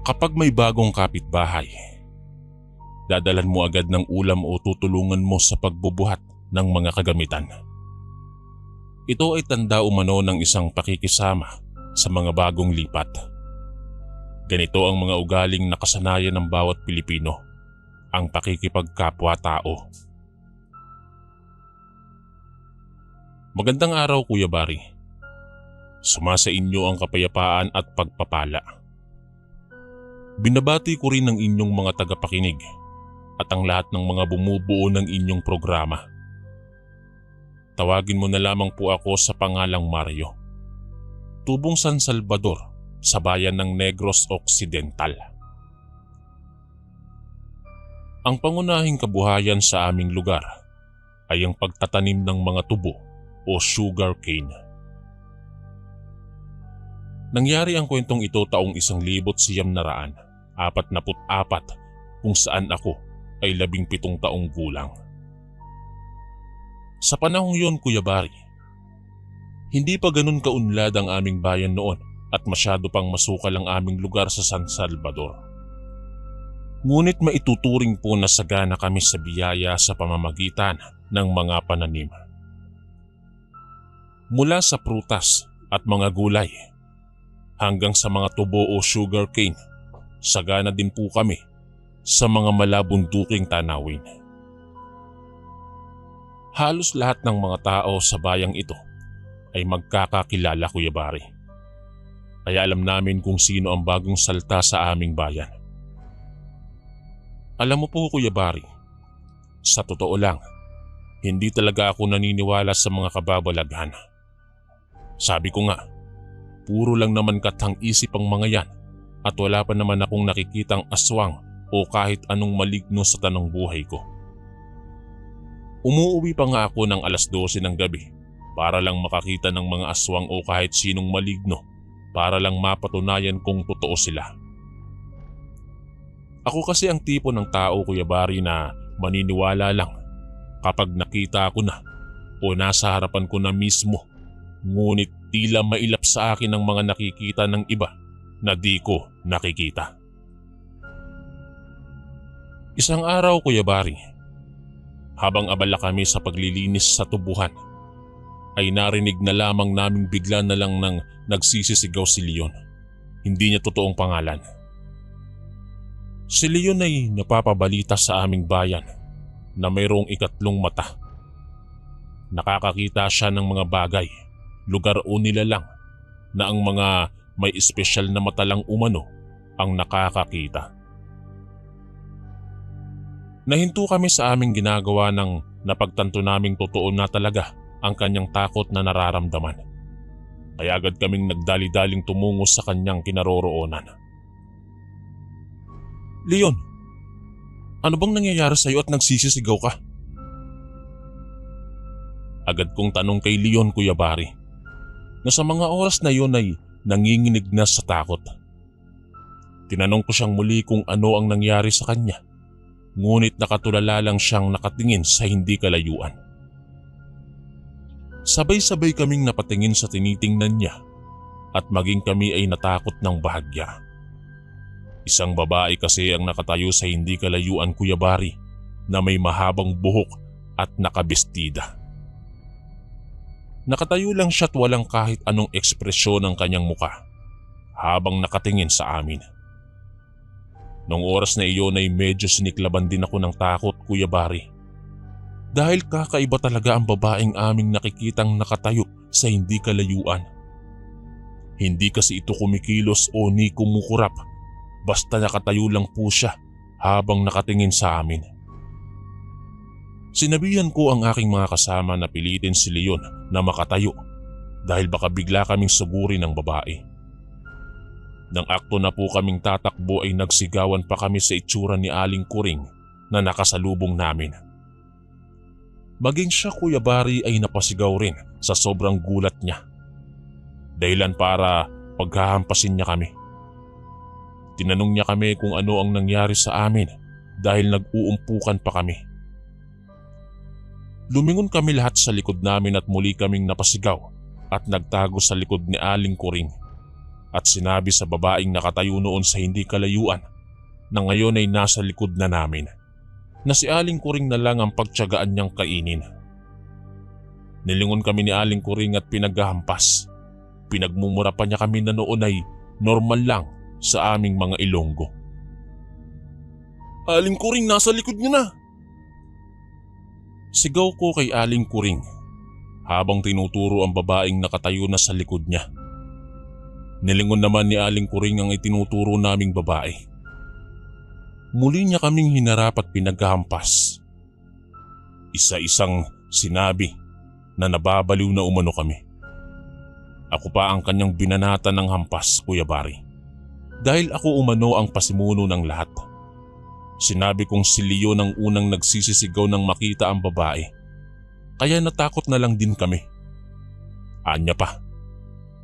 Kapag may bagong kapitbahay, dadalan mo agad ng ulam o tutulungan mo sa pagbubuhat ng mga kagamitan. Ito ay tanda umano ng isang pakikisama sa mga bagong lipat. Ganito ang mga ugaling nakasanayan ng bawat Pilipino, ang pakikipagkapwa-tao. Magandang araw, Kuya Bari. Sumasa inyo ang kapayapaan at pagpapala. Binabati ko rin ang inyong mga tagapakinig at ang lahat ng mga bumubuo ng inyong programa. Tawagin mo na lamang po ako sa pangalang Mario. Tubong San Salvador sa bayan ng Negros Occidental. Ang pangunahing kabuhayan sa aming lugar ay ang pagtatanim ng mga tubo o sugar cane. Nangyari ang kwentong ito taong 1944 kung saan ako ay 17 taong gulang. Sa panahong yon, Kuya Bari, hindi pa ganun kaunlad ang aming bayan noon at masyado pang masukal ang aming lugar sa San Salvador. Ngunit maituturing po na sagana kami sa biyaya sa pamamagitan ng mga pananim. Mula sa prutas at mga gulay hanggang sa mga tubo o sugar cane, sagana din po kami sa mga malabunduking tanawin. Halos lahat ng mga tao sa bayang ito ay magkakakilala, Kuya Bari. Kaya alam namin kung sino ang bagong salta sa aming bayan. Alam mo po, Kuya Bari, sa totoo lang, hindi talaga ako naniniwala sa mga kababalaghan. Sabi ko nga, puro lang naman kathang isip ang mga yan at wala pa naman akong nakikitang aswang o kahit anong maligno sa tanang buhay ko. Umuuwi pa nga ako ng 12:00 ng gabi para lang makakita ng mga aswang o kahit sinong maligno para lang mapatunayan kung totoo sila. Ako kasi ang tipo ng tao, Kuya Bari, na maniniwala lang kapag nakita ko na o nasa harapan ko na mismo, ngunit tila mailap sa akin ang mga nakikita ng iba na di ko nakikita. Isang araw, Kuya Bari, habang abala kami sa paglilinis sa tubuhan, ay narinig na lamang naming bigla na lang nang nagsisisigaw si Leon. Hindi niya totoong pangalan. Si Leon ay napapabalita sa aming bayan na mayroong ikatlong mata. Nakakakita siya ng mga bagay, lugar o nilalang na ang mga may espesyal na mata lang umano ang nakakakita. Nahinto kami sa aming ginagawa nang napagtanto naming totoo na talaga ang kanyang takot na nararamdaman. Kaya agad kaming nagdali-daling tumungo sa kanyang kinaroroonan. Leon, ano bang nangyayari sa iyo at nagsisisigaw ka? Agad kong tanong kay Leon, Kuya Bari, na sa mga oras na yon ay nanginginig na sa takot. Tinanong ko siyang muli kung ano ang nangyari sa kanya, ngunit nakatulala lang siyang nakatingin sa hindi kalayuan. Sabay-sabay kaming napatingin sa tinitingnan niya at maging kami ay natakot ng bahagya. Isang babae kasi ang nakatayo sa hindi kalayuan, Kuya Bari, na may mahabang buhok at nakabestida. Nakatayo lang siya at walang kahit anong ekspresyon ng kanyang muka habang nakatingin sa amin. Noong oras na iyon ay medyo siniklaban din ako ng takot, Kuya Bari. Dahil kakaiba talaga ang babaeng aming nakikitang nakatayo sa hindi kalayuan. Hindi kasi ito kumikilos o ni kumukurap, basta nakatayo lang po siya habang nakatingin sa amin. Sinabihan ko ang aking mga kasama na pilitin si Leon na makatayo dahil baka bigla kaming sugurin ng babae. Nang akto na po kaming tatakbo ay nagsigawan pa kami sa itsura ni Aling Kuring na nakasalubong namin. Maging siya, Kuya Bari, ay napasigaw rin sa sobrang gulat niya. Dahilan para paghahampasin niya kami. Tinanong niya kami kung ano ang nangyari sa amin dahil nag-uumpukan pa kami. Lumingon kami lahat sa likod namin at muli kaming napasigaw at nagtago sa likod ni Aling Kuring. at sinabi sa babaeng nakatayo noon sa hindi kalayuan na ngayon ay nasa likod na namin na si Aling Kuring na lang ang pagtiyagaan niyang kainin. Nilingon kami ni Aling Kuring at pinaghahampas. Pinagmumura pa niya kami na noon ay normal lang sa aming mga Ilonggo. Aling Kuring, nasa likod niyo na! Sigaw ko kay Aling Kuring habang tinuturo ang babaeng nakatayo na sa likod niya. Nilingon naman ni Aling Kuring ang itinuturo naming babae. Muli niya kaming hinarap at pinaghahampas. Isa-isang sinabi na nababaliw na umano kami. Ako pa ang kanyang binanata ng hampas, Kuya Bari. Dahil ako umano ang pasimuno ng lahat. Sinabi kong si Leon ang unang nagsisisigaw nang makita ang babae. Kaya natakot na lang din kami. Anya pa.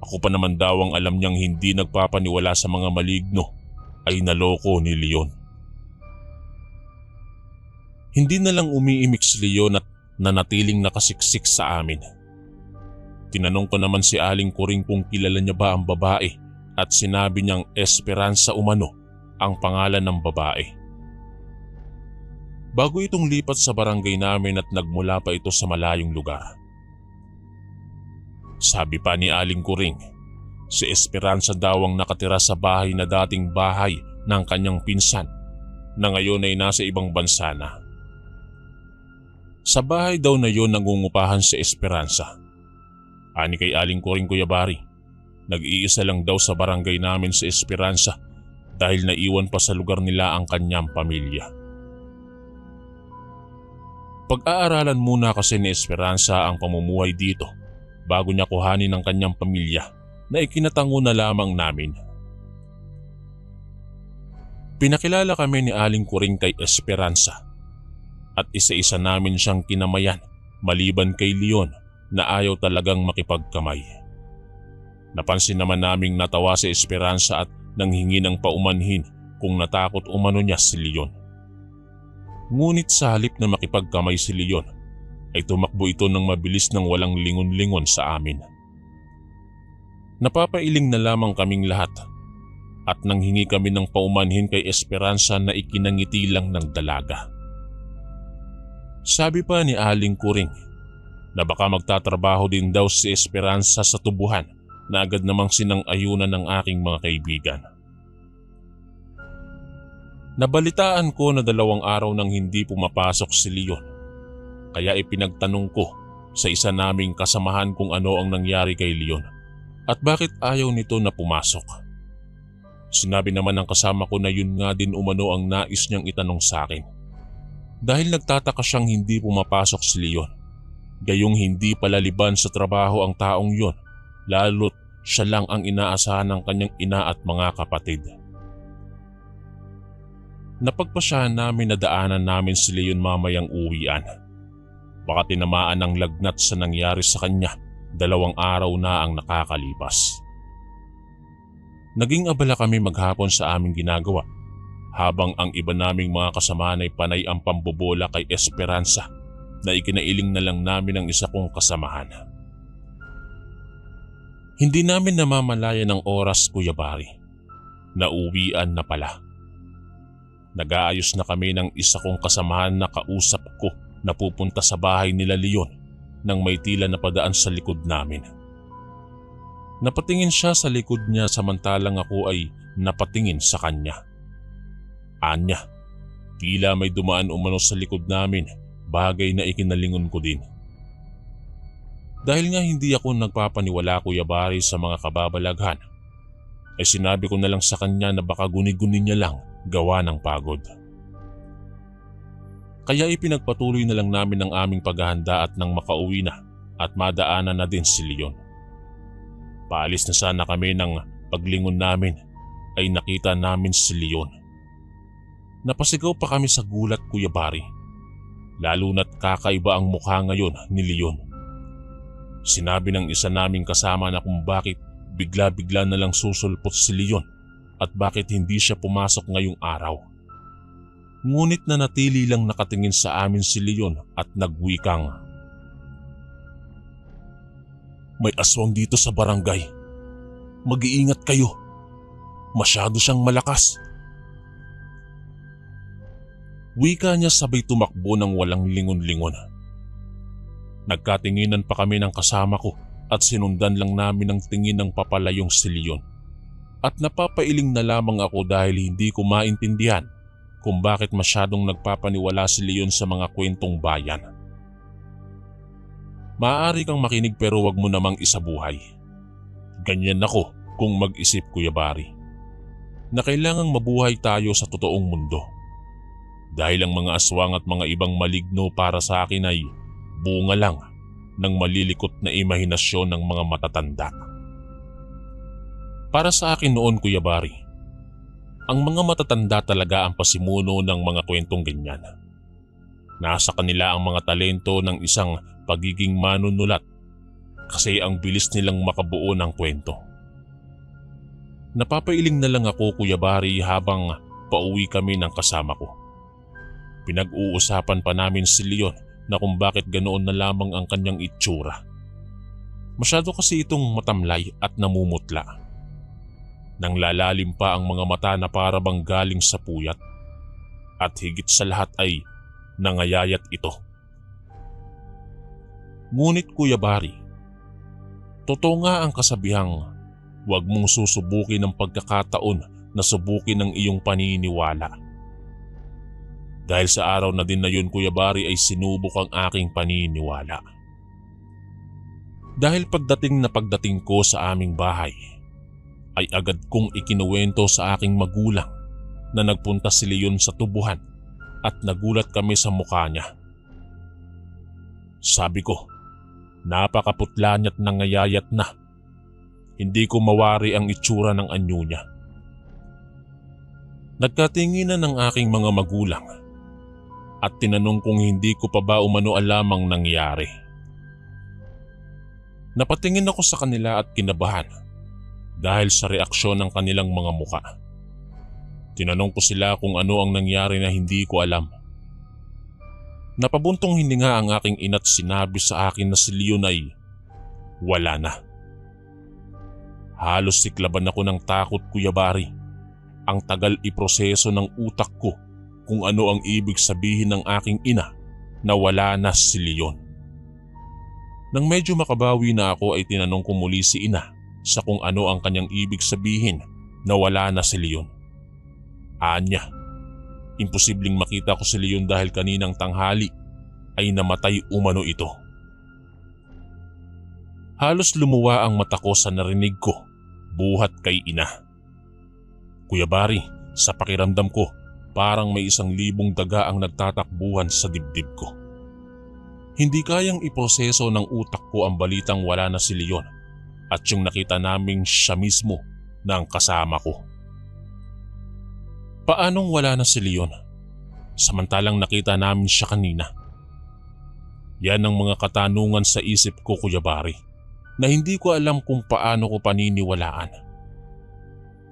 Ako pa naman daw ang alam niyang hindi nagpapaniwala sa mga maligno ay naloko ni Leon. Hindi na lang umiimik si Leon at nanatiling nakasiksik sa amin. Tinanong ko naman si Aling Kuring kung kilala niya ba ang babae at sinabi niyang Esperanza umano ang pangalan ng babae. Bago itong lipat sa barangay namin at nagmula pa ito sa malayong lugar. Sabi pa ni Aling Kuring, si Esperanza daw ang nakatira sa bahay na dating bahay ng kanyang pinsan na ngayon ay nasa ibang bansa na. Sa bahay daw na yon nangungupahan si Esperanza. Ani kay Aling Kuring, Kuya Bari, nag-iisa lang daw sa barangay namin si Esperanza dahil naiwan pa sa lugar nila ang kanyang pamilya. Pag-aaralan muna kasi ni Esperanza ang pamumuhay dito bago niya kuhanin ang kanyang pamilya na ikinatango na lamang namin. Pinakilala kami ni Aling Kuring kay Esperanza at isa-isa namin siyang kinamayan maliban kay Leon na ayaw talagang makipagkamay. Napansin naman naming natawa si Esperanza at nanghingi ng paumanhin kung natakot umano niya si Leon. Ngunit sa halip na makipagkamay si Leon, ay tumakbo ito ng mabilis nang walang lingon-lingon sa amin. Napapailing na lamang kaming lahat at nanghingi kami ng paumanhin kay Esperanza na ikinangiti lang ng dalaga. Sabi pa ni Aling Kuring na baka magtatrabaho din daw si Esperanza sa tubuhan na agad namang sinang-ayunan ng aking mga kaibigan. Nabalitaan ko na 2 araw nang hindi pumapasok si Leon, kaya ipinagtanong ko sa isa naming kasamahan kung ano ang nangyari kay Leon at bakit ayaw nito na pumasok. Sinabi naman ng kasama ko na yun nga din umano ang nais niyang itanong sa akin. Dahil nagtataka siyang hindi pumapasok si Leon, gayong hindi palaliban sa trabaho ang taong yon, lalo't siya lang ang inaasahan ng kanyang ina at mga kapatid. Napagpasyahan namin na daanan namin si Leon mamayang uwian. Baka tinamaan ng lagnat sa nangyari sa kanya, 2 araw na ang nakakalipas. Naging abala kami maghapon sa aming ginagawa, habang ang iba naming mga kasamahan ay panay ang pambobola kay Esperanza na ikinailing na lang namin ang isa kong kasamahan. Hindi namin namamalayan ng oras, Kuya Bari. Nauwian na pala. Nag-aayos na kami ng isa kong kasamahan na kausap ko na pupunta sa bahay nila Leon nang may tila na padaan sa likod namin. Napatingin siya sa likod niya samantalang ako ay napatingin sa kanya. Anya, tila may dumaan umano sa likod namin, bagay na ikinalingon ko din. Dahil nga hindi ako nagpapaniwala, Kuya Bari, sa mga kababalaghan, ay sinabi ko na lang sa kanya na baka guni-guni niya lang gawa ng pagod. Kaya ipinagpatuloy na lang namin ang aming paghahanda at nang makauwi na at madaanan na din si Leon. Paalis na sana kami nang paglingon namin ay nakita namin si Leon. Napasigaw pa kami sa gulat, Kuya Bari, lalo na't kakaiba ang mukha ngayon ni Leon. Sinabi ng isa naming kasama na kung bakit bigla-bigla na lang susulpot si Leon at bakit hindi siya pumasok ngayong araw. Ngunit nanatili lang nakatingin sa amin si Leon at nagwikang, "May aswang dito sa barangay. Mag-iingat kayo." Masyado siyang malakas. Wika niya sabay tumakbo ng walang lingon-lingon. Nagkatinginan pa kami ng kasama ko at sinundan lang namin ang tingin ng papalayong si Leon. At napapailing na lamang ako dahil hindi ko maintindihan kung bakit masyadong nagpapaniwala si Leon sa mga kwentong bayan. Maaari kang makinig pero wag mo namang isabuhay. Ganyan ako kung mag-isip, Kuya Bari, na kailangang mabuhay tayo sa totoong mundo. Dahil ang mga aswang at mga ibang maligno para sa akin ay bunga lang ng malilikot na imahinasyon ng mga matatanda. Para sa akin noon, Kuya Bari, ang mga matatanda talaga ang pasimuno ng mga kwentong ganyan. Nasa kanila ang mga talento ng isang pagiging manunulat kasi ang bilis nilang makabuo ng kwento. Napapailing na lang ako, Kuya Bari, habang pauwi kami ng kasama ko. Pinag-uusapan pa namin si Leon na kung bakit ganoon na lamang ang kanyang itsura. Masyado kasi itong matamlay at namumutla. Nang lalalim pa ang mga mata na para bang galing sa puyat. At higit sa lahat ay nangayayat ito. Ngunit, Kuya Bari, totoo nga ang kasabihang huwag mong susubukin ang pagkakataon na subukin ang iyong paniniwala. Dahil sa araw na din na yun, Kuya Bari, ay sinubok ang aking paniniwala. Dahil pagdating ko sa aming bahay, ay agad kong ikinuwento sa aking magulang na nagpunta si Leon sa tubuhan at nagulat kami sa mukha niya. Sabi ko, napakaputla niya't nangayayat na. Hindi ko mawari ang itsura ng anyo niya. Nagkatinginan ng aking mga magulang at tinanong kung hindi ko pa ba umano alam ang nangyari. Napatingin ako sa kanila at kinabahan dahil sa reaksyon ng kanilang mga muka. Tinanong ko sila kung ano ang nangyari na hindi ko alam. Napabuntong hininga ang aking ina't sinabi sa akin na si Leon ay wala na. Halos siklaban ako ng takot, Kuya Bari. Ang tagal iproseso ng utak ko kung ano ang ibig sabihin ng aking ina na wala na si Leon. Nang medyo makabawi na ako ay tinanong ko muli si ina sa kung ano ang kanyang ibig sabihin na wala na si Leon. Anya, imposibleng makita ko si Leon dahil kaninang tanghali ay namatay umano ito. Halos lumuwa ang mata ko sa narinig ko buhat kay ina. Kuya Bari, sa pakiramdam ko, parang may 1,000 daga ang nagtatakbuhan sa dibdib ko. Hindi kayang iproseso ng utak ko ang balitang wala na si Leon at yung nakita naming siya mismo na ang kasama ko. Paanong wala na si Leon? Samantalang nakita namin siya kanina. Yan ang mga katanungan sa isip ko, Kuya Bari, na hindi ko alam kung paano ko paniniwalaan.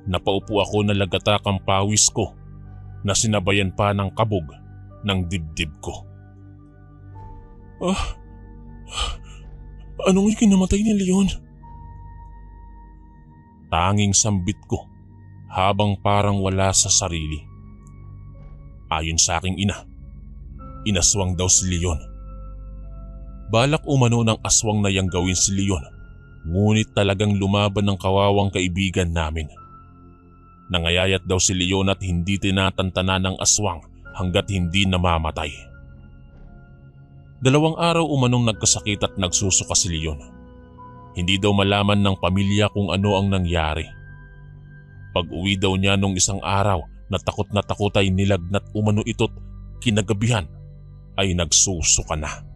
Napaupo ako na lagatak ang pawis ko na sinabayan pa ng kabog ng dibdib ko. Anong ikinamatay ni Leon? Tanging sambit ko habang parang wala sa sarili. Ayon sa aking ina, inaswang daw si Leon. Balak umano ng aswang na yang gawin si Leon, ngunit talagang lumaban ng kawawang kaibigan namin. Nangayayat daw si Leon at hindi tinatantana ng aswang hanggat hindi namamatay. 2 araw umanong nagkasakit at nagsusuka si Leon. Hindi daw malaman ng pamilya kung ano ang nangyari. Pag-uwi daw niya nung isang araw na takot ay nilagnat umano ito't kinagabihan ay nagsusuka na.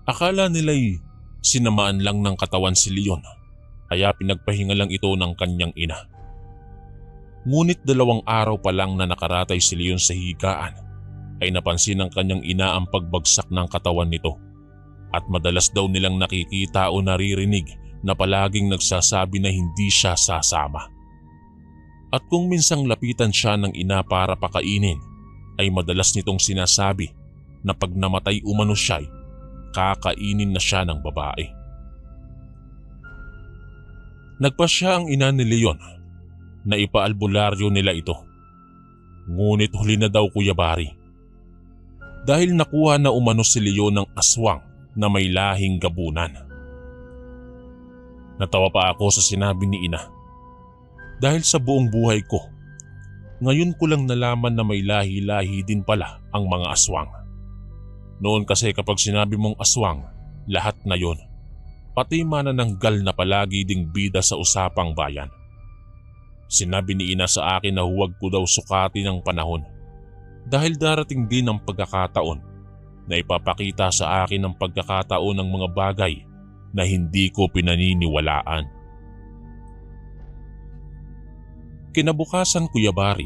Akala nila'y sinamaan lang ng katawan si Leon, kaya pinagpahinga lang ito ng kanyang ina. Ngunit 2 araw pa lang na nakaratay si Leon sa higaan, ay napansin ng kanyang ina ang pagbagsak ng katawan nito. At madalas daw nilang nakikita o naririnig na palaging nagsasabi na hindi siya sasama. At kung minsang lapitan siya ng ina para pakainin, ay madalas nitong sinasabi na pag namatay umano siya, kakainin na siya ng babae. Nagpasya ang ina ni Leon na ipaalbularyo nila ito. Ngunit huli na daw Kuya Bari. Dahil nakuha na umano si Leon ng aswang na may lahing gabunan. Natawa pa ako sa sinabi ni ina. Dahil sa buong buhay ko, ngayon ko lang nalaman na may lahi-lahi din pala ang mga aswang. Noon kasi kapag sinabi mong aswang, lahat na yon. Pati manananggal na palagi ding bida sa usapang bayan. Sinabi ni ina sa akin na huwag ko daw sukati ng panahon dahil darating din ang pagkakataon na ipapakita sa akin ang pagkakataon ng mga bagay na hindi ko pinaniniwalaan. Kinabukasan Kuya Bari,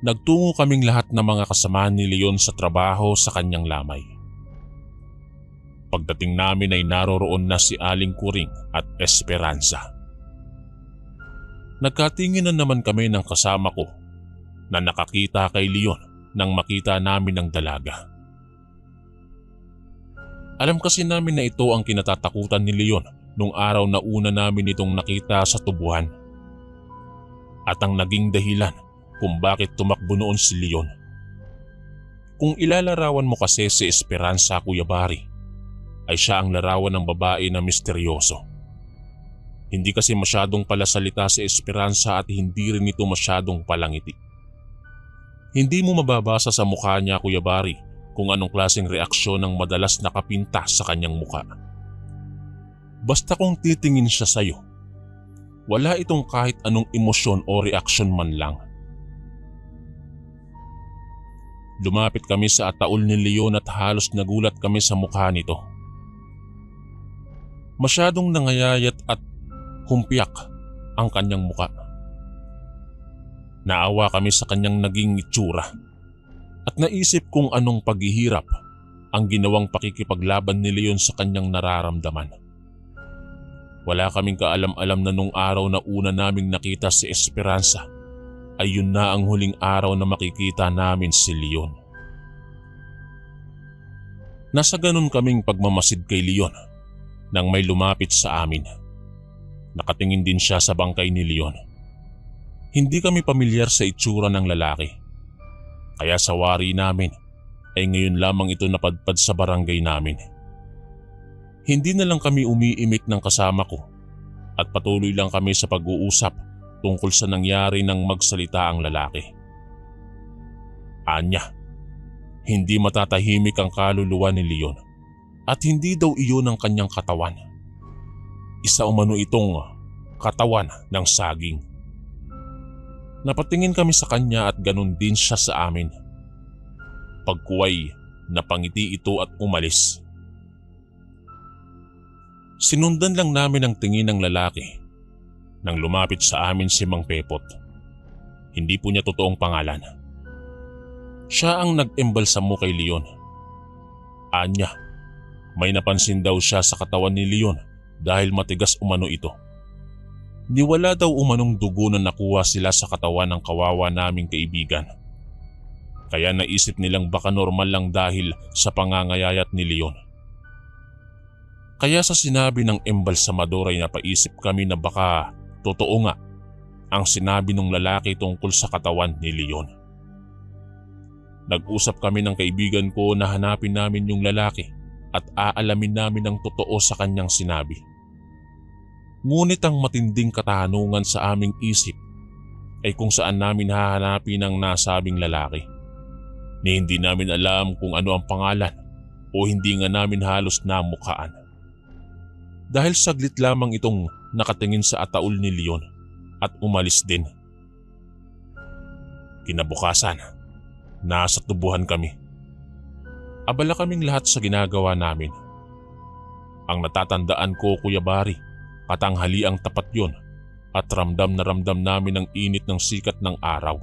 nagtungo kaming lahat ng mga kasama ni Leon sa trabaho sa kanyang lamay. Pagdating namin ay naroroon na si Aling Kuring at Esperanza. Nagkatingin na naman kami ng kasama ko na nakakita kay Leon nang makita namin ang dalaga. Alam kasi namin na ito ang kinatatakutan ni Leon nung araw na una namin itong nakita sa tubuhan. At ang naging dahilan kung bakit tumakbo noon si Leon. Kung ilalarawan mo kasi si Esperanza Kuya Bari, ay siya ang larawan ng babae na misteryoso. Hindi kasi masyadong palasalita si Esperanza at hindi rin ito masyadong palangiti. Hindi mo mababasa sa mukha niya Kuya Bari kung anong klaseng reaksyon ang madalas nakapinta sa kanyang mukha. Basta kung titingin siya sa'yo, wala itong kahit anong emosyon o reaksyon man lang. Lumapit kami sa ataol ni Leon at halos nagulat kami sa mukha nito. Masyadong nangayayat at humpiyak ang kanyang muka. Naawa kami sa kanyang naging itsura at naisip kung anong paghihirap ang ginawang pakikipaglaban ni Leon sa kanyang nararamdaman. Wala kaming kaalam-alam na nung araw na una naming nakita si Esperanza ay yun na ang huling araw na makikita namin si Leon. Nasa ganun kaming pagmamasid kay Leon nang may lumapit sa amin. Nakatingin din siya sa bangkay ni Leon. Hindi kami pamilyar sa itsura ng lalaki. Kaya sa wari namin ay ngayon lamang ito napadpad sa barangay namin. Hindi na lang kami umiimik ng kasama ko at patuloy lang kami sa pag-uusap tungkol sa nangyari nang magsalita ang lalaki. Anya, hindi matatahimik ang kaluluwa ni Leon at hindi daw iyon ang kanyang katawan. Isa umano itong katawan ng saging. Napatingin kami sa kanya at ganun din siya sa amin. Pagkuway, napangiti ito at umalis. Sinundan lang namin ang tingin ng lalaki nang lumapit sa amin si Mang Pepot. Hindi po niya totoong pangalan. Siya ang nag-embalsamo kay Leon. Anya, may napansin daw siya sa katawan ni Leon dahil matigas umano ito. Niwala daw umanong dugo na nakuha sila sa katawan ng kawawa naming kaibigan. Kaya naisip nilang baka normal lang dahil sa pangangayayat ni Leon. Kaya sa sinabi ng embalsamador ay napaisip kami na baka totoo nga ang sinabi ng lalaki tungkol sa katawan ni Leon. Nag-usap kami ng kaibigan ko na hanapin namin yung lalaki at aalamin namin ang totoo sa kanyang sinabi. Ngunit ang matinding katanungan sa aming isip ay kung saan namin hahanapin ang nasabing lalaki. Ni hindi namin alam kung ano ang pangalan o hindi nga namin halos namukhaan. Dahil saglit lamang itong nakatingin sa ataol ni Leon at umalis din. Kinabukasan, nasa tubuhan kami. Abala kaming lahat sa ginagawa namin. Ang natatandaan ko Kuya Bari, katanghali ang tapat yon at ramdam na ramdam namin ang init ng sikat ng araw.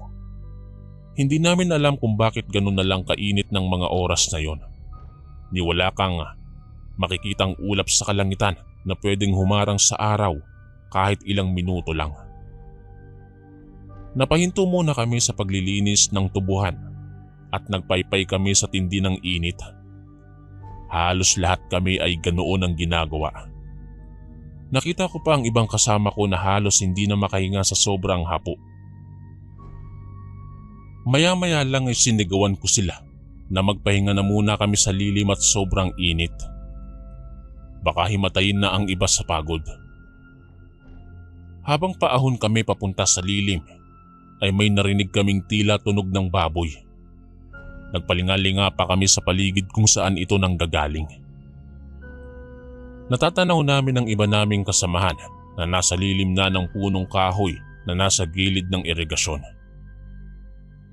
Hindi namin alam kung bakit ganun na lang kainit ng mga oras na yon. Ni wala kang makikitang ulap sa kalangitan na pwedeng humarang sa araw kahit ilang minuto lang. Napahinto muna kami sa paglilinis ng tubuhan at nagpaypay kami sa tindi ng init. Halos lahat kami ay ganoon ang ginagawa. Nakita ko pa ang ibang kasama ko na halos hindi na makahinga sa sobrang hapo. Maya-maya lang ay sinigawan ko sila na magpahinga na muna kami sa lilim at sobrang init. Baka himatayin na ang iba sa pagod. Habang paahon kami papunta sa lilim, ay may narinig kaming tila tunog ng baboy. Nagpalingalinga pa kami sa paligid kung saan ito nanggagaling. Natatanaw namin ang iba naming kasamahan na nasa lilim na ng punong kahoy na nasa gilid ng irigasyon.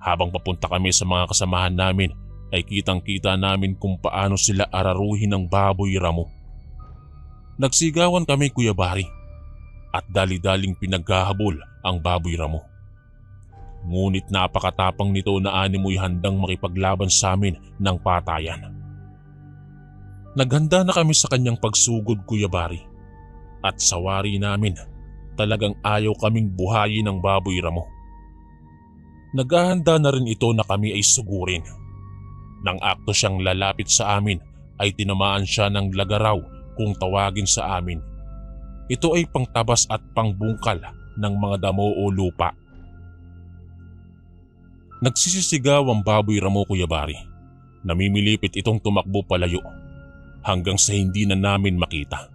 Habang papunta kami sa mga kasamahan namin ay kitang-kita namin kung paano sila araruhin ng baboy ramo. Nagsigawan kami, Kuya Bari, at dali-daling pinaghahabol ang baboy ramo. Ngunit napakatapang nito na animoy handang makipaglaban sa amin ng patayan. Naghanda na kami sa kanyang pagsugod, Kuya Bari, at sa wari namin talagang ayaw kaming buhayin ng baboy ramo. Naghahanda na rin ito na kami ay sugurin. Nang akto siyang lalapit sa amin ay tinamaan siya ng lagaraw kung tawagin sa amin. Ito ay pangtabas at pangbungkal ng mga damo o lupa. Nagsisisigaw ang baboy ramo, Kuya Bari. Namimilipit itong tumakbo palayo hanggang sa hindi na namin makita.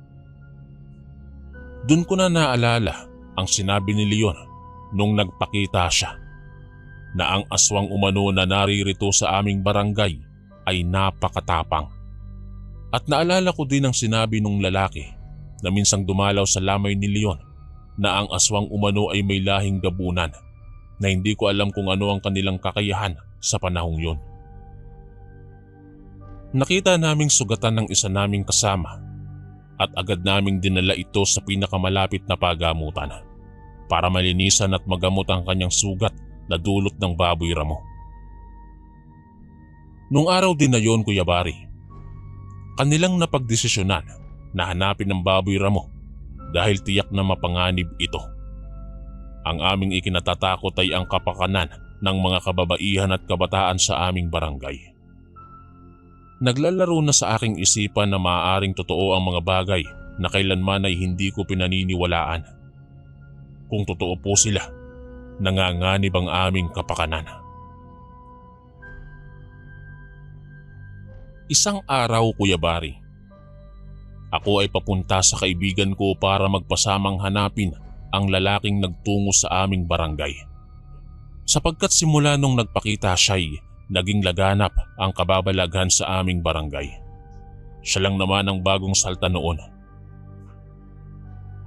Doon ko na naalala ang sinabi ni Leon nung nagpakita siya na ang aswang umano na naririto sa aming barangay ay napakatapang. At naalala ko din ang sinabi nung lalaki na minsang dumalaw sa lamay ni Leon na ang aswang umano ay may lahing gabunan na hindi ko alam kung ano ang kanilang kakayahan sa panahong yon. Nakita naming sugatan ng isa naming kasama at agad naming dinala ito sa pinakamalapit na pagamutan para malinisan at magamot ang kanyang sugat na dulot ng baboy ramo. Nung araw din na yon, Kuya Bari, kanilang napagdesisyonan na hanapin ang baboy ramo dahil tiyak na mapanganib ito. Ang aming ikinatatakot ay ang kapakanan ng mga kababaihan at kabataan sa aming barangay. Naglalaro na sa aking isipan na maaaring totoo ang mga bagay na kailanman ay hindi ko pinaniniwalaan. Kung totoo po sila, nanganganib ang aming kapakanan. Isang araw, Kuya Bari, ako ay papunta sa kaibigan ko para magpasamang hanapin ang lalaking nagtungo sa aming barangay. Sapagkat simula nung nagpakita siya'y naging laganap ang kababalaghan sa aming barangay. Siya lang naman ang bagong salta noon.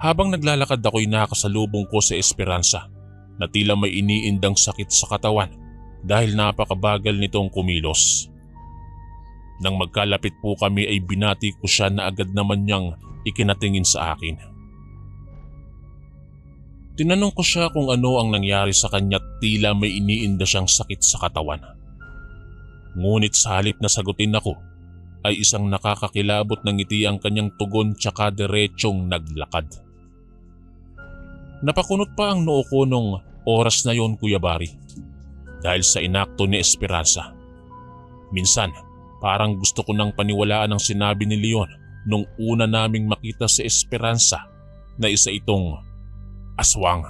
Habang naglalakad ako'y nakasalubong ko sa Esperanza na tila may iniindang sakit sa katawan dahil napakabagal nitong kumilos. Nang magkalapit po kami ay binati ko siya na agad naman niyang ikinatingin sa akin. Tinanong ko siya kung ano ang nangyari sa kanya at tila may iniinda siyang sakit sa katawan. Ngunit sa halip na sagutin ako, ay isang nakakakilabot na ngiti ang kanyang tugon tsaka diretsong naglakad. Napakunot pa ang noo ko nung oras na yon, Kuya Bari, dahil sa inakto ni Esperanza. Minsan, parang gusto ko nang paniwalaan ang sinabi ni Leon nung una naming makita si Esperanza na isa itong aswang.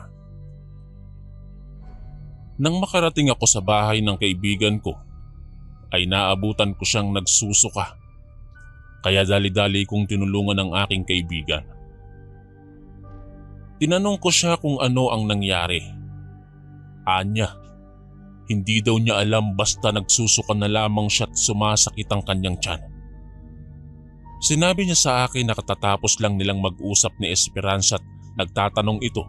Nang makarating ako sa bahay ng kaibigan ko, ay naabutan ko siyang nagsusuka. Kaya dali-dali kong tinulungan ang aking kaibigan. Tinanong ko siya kung ano ang nangyari. Anya, hindi daw niya alam basta nagsusuka na lamang siya at sumasakit ang kanyang tiyan. Sinabi niya sa akin na katatapos lang nilang mag-usap ni Esperanza at nagtatanong ito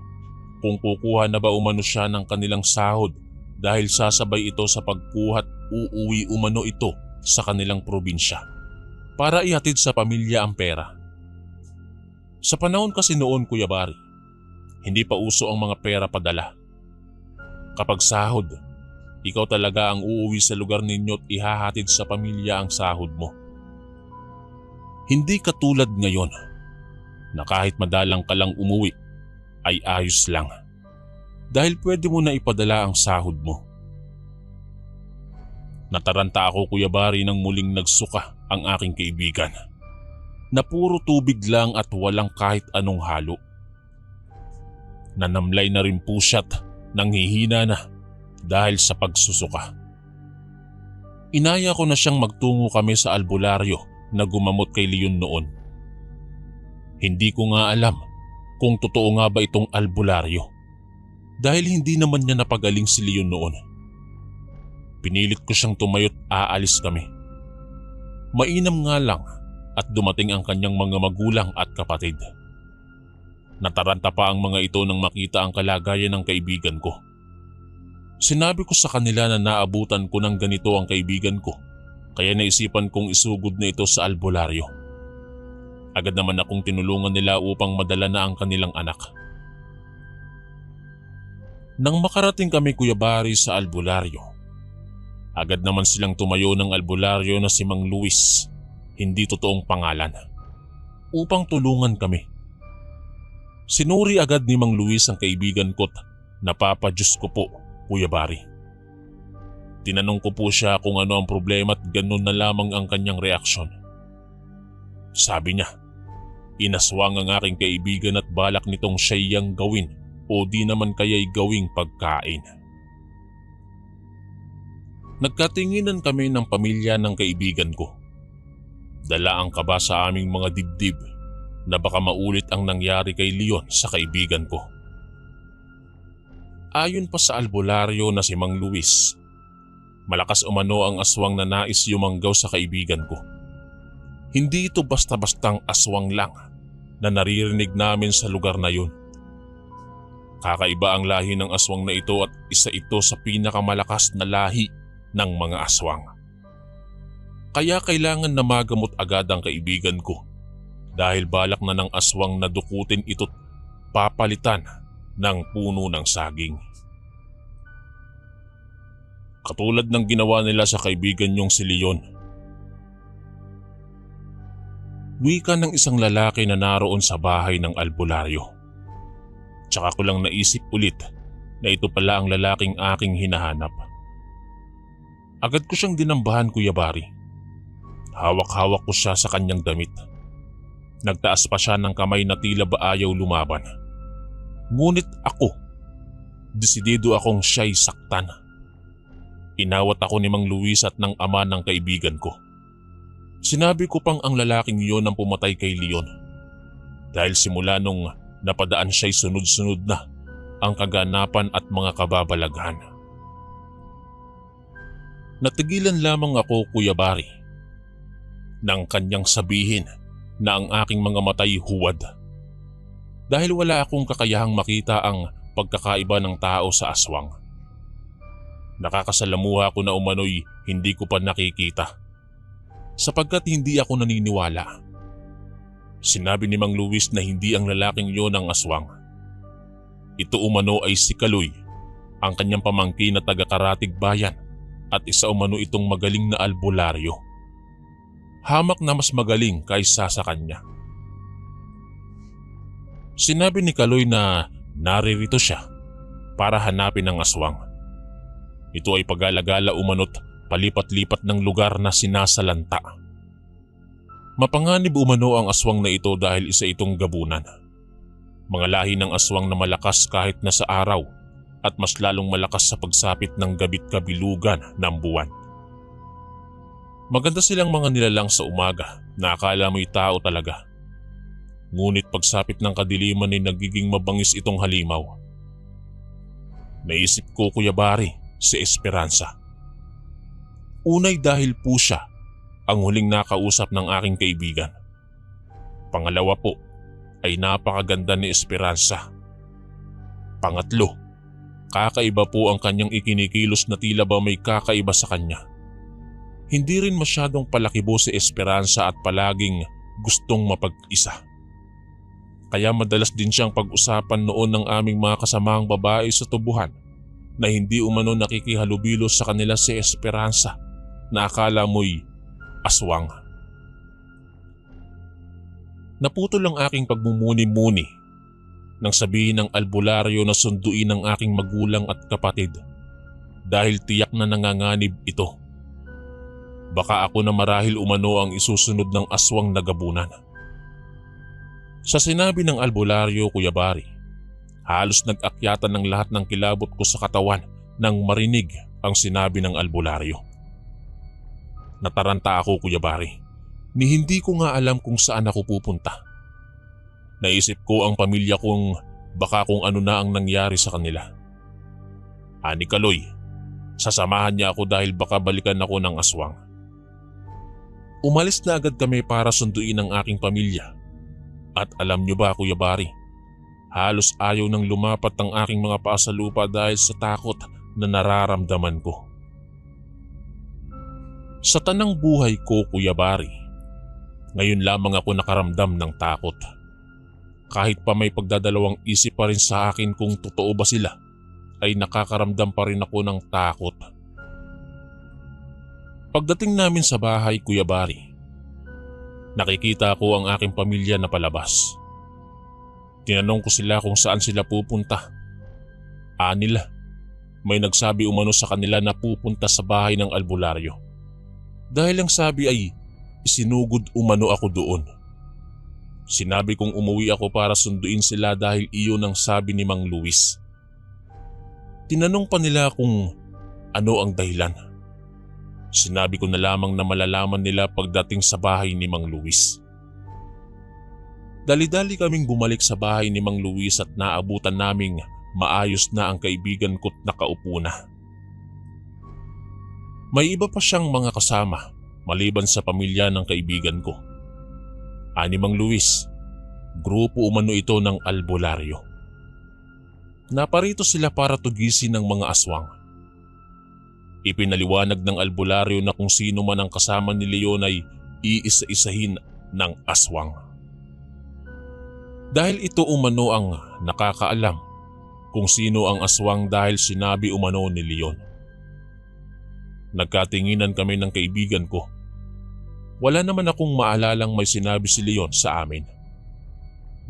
kung kukuha na ba umano siya ng kanilang sahod dahil sasabay ito sa pagkuhat uuwi umano ito sa kanilang probinsya para ihatid sa pamilya ang pera. Sa panahon kasi noon, Kuya Bari, hindi pa uso ang mga pera padala. Kapag sahod, ikaw talaga ang uuwi sa lugar ninyo at ihahatid sa pamilya ang sahod mo. Hindi katulad ngayon na kahit madalang ka lang umuwi ay ayos lang dahil pwede mo na ipadala ang sahod mo. Nataranta ako, Kuya Bari, nang muling nagsuka ang aking kaibigan. na puro tubig lang at walang kahit anong halo. Nanamlay na rin po siya't nanghihina na dahil sa pagsusuka. Inaya ko na siyang magtungo kami sa albularyo na gumamot kay Leon noon. Hindi ko nga alam kung totoo nga ba itong albularyo dahil hindi naman niya napagaling si Leon noon. Pinilit ko siyang tumayo't aalis kami. Mainam nga lang at dumating ang kanyang mga magulang at kapatid. Nataranta pa ang mga ito nang makita ang kalagayan ng kaibigan ko. Sinabi ko sa kanila na naabutan ko ng ganito ang kaibigan ko kaya naisipan kong isugod na ito sa albularyo. Agad naman akong tinulungan nila upang madala na ang kanilang anak. Nang makarating kami Kuya Bari sa albularyo, agad naman silang tumayo ng albularyo na si Mang Luis, hindi totoong pangalan, upang tulungan kami. Sinuri agad ni Mang Luis ang kaibigan ko't napapadyos ko po, Kuya Bari. Tinanong ko po siya kung ano ang problema at ganun na lamang ang kanyang reaksyon. Sabi niya, inaswang ang aking kaibigan at balak nitong siyang gawin o di naman kaya'y gawing pagkain. Nagkatinginan kami ng pamilya ng kaibigan ko. Dala ang kaba sa aming mga dibdib na baka maulit ang nangyari kay Leon sa kaibigan ko. Ayon pa sa albularyo na si Mang Luis, malakas umano ang aswang na nais yumanggaw sa kaibigan ko. Hindi ito basta-bastang aswang lang na naririnig namin sa lugar na yun. Kakaiba ang lahi ng aswang na ito at isa ito sa pinakamalakas na lahi ng mga aswang. Kaya kailangan na magamot agad ang kaibigan ko dahil balak na ng aswang na dukutin ito't papalitan ng puno ng saging. Katulad ng ginawa nila sa kaibigan niyong si Leon. Wika ng isang lalaki na naroon sa bahay ng albularyo. Tsaka ko lang naisip ulit na ito pala ang lalaking aking hinahanap. Agad ko siyang dinambahan, Kuya Bari. Hawak-hawak ko siya sa kanyang damit. Nagtaas pa siya ng kamay na tila ba ayaw lumaban. Ngunit ako, desidido akong siya'y saktan. Inawat ako ni Mang Luis at ng ama ng kaibigan ko. Sinabi ko pang ang lalaking iyon ang pumatay kay Leon. Dahil simula nung napadaan siya'y sunod-sunod na ang kaganapan at mga kababalaghan. Natigilan lamang ako, Kuya Bari, nang kanyang sabihin na ang aking mga matay huwad. Dahil wala akong kakayahang makita ang pagkakaiba ng tao sa aswang. Nakakasalamuha ko na umano'y hindi ko pa nakikita. Sapagkat hindi ako naniniwala. Sinabi ni Mang Luis na hindi ang lalaking iyon ang aswang. Ito umano ay si Kaloy, ang kanyang pamangkin na taga-Karatig Bayan at isa umano itong magaling na albularyo. Hamak na mas magaling kaysa sa kanya. Sinabi ni Kaloy na naririto siya para hanapin ang aswang. Ito ay pag-alagala umano't palipat-lipat ng lugar na sinasalanta. Mapanganib umano ang aswang na ito dahil isa itong gabunan. Mga lahi ng aswang na malakas kahit na sa araw at mas lalong malakas sa pagsapit ng gabit kabilugan ng buwan. Maganda silang mga nilalang sa umaga na akala mo'y tao talaga. Ngunit pagsapit ng kadiliman ay nagiging mabangis itong halimaw. Naisip ko, Kuya Bari, si Esperanza. Unay dahil po siya ang huling nakausap ng aking kaibigan. Pangalawa po ay napakaganda ni Esperanza. Pangatlo, kakaiba po ang kanyang ikinikilos na tila ba may kakaiba sa kanya. Hindi rin masyadong palakibo si Esperanza at palaging gustong mapag-isa. Kaya madalas din siyang pag-usapan noon ng aming mga kasamaang babae sa tubuhan na hindi umano nakikihalubilo sa kanila si Esperanza na akala mo'y aswang. Naputol ang aking pagmumuni-muni nang sabihin ng albularyo na sunduin ng aking magulang at kapatid dahil tiyak na nanganganib ito. Baka ako na marahil umano ang isusunod ng aswang na gabunan. Sa sinabi ng albularyo, Kuya Bari, halos nag-akyatan ng lahat ng kilabot ko sa katawan nang marinig ang sinabi ng albularyo. Nataranta ako, Kuya Bari, ni hindi ko nga alam kung saan ako pupunta. Naisip ko ang pamilya kong baka kung ano na ang nangyari sa kanila. Ani Kaloy, sasamahan niya ako dahil baka balikan ako ng aswang. Umalis na agad kami para sunduin ang aking pamilya. At alam niyo ba, Kuya Bari, halos ayaw nang lumapat ang aking mga paa sa lupa dahil sa takot na nararamdaman ko. Sa tanang buhay ko, Kuya Bari, ngayon lamang ako nakaramdam ng takot. Kahit pa may pagdadalawang isip pa rin sa akin kung totoo ba sila, ay nakakaramdam pa rin ako ng takot. Pagdating namin sa bahay, Kuya Bari, nakikita ko ang aking pamilya na palabas. Tinanong ko sila kung saan sila pupunta. Anila, may nagsabi umano sa kanila na pupunta sa bahay ng albularyo. Dahil ang sabi ay isinugod umano ako doon. Sinabi kong umuwi ako para sunduin sila dahil iyon ang sabi ni Mang Luis. Tinanong pa nila kung ano ang dahilan. Sinabi ko na lamang na malalaman nila pagdating sa bahay ni Mang Luis. Dali-dali kaming bumalik sa bahay ni Mang Luis at naabutan naming maayos na ang kaibigan ko't nakaupo na. May iba pa siyang mga kasama maliban sa pamilya ng kaibigan ko. Ani Mang Luis, grupo umano ito ng albularyo. Naparito sila para tugisin ng mga aswang. Ipinaliwanag ng albularyo na kung sino man ang kasama ni Leon ay iisa-isahin ng aswang. Dahil ito umano ang nakakaalam kung sino ang aswang dahil sinabi umano ni Leon. Nagkatinginan kami ng kaibigan ko. Wala naman akong maalalang may sinabi si Leon sa amin.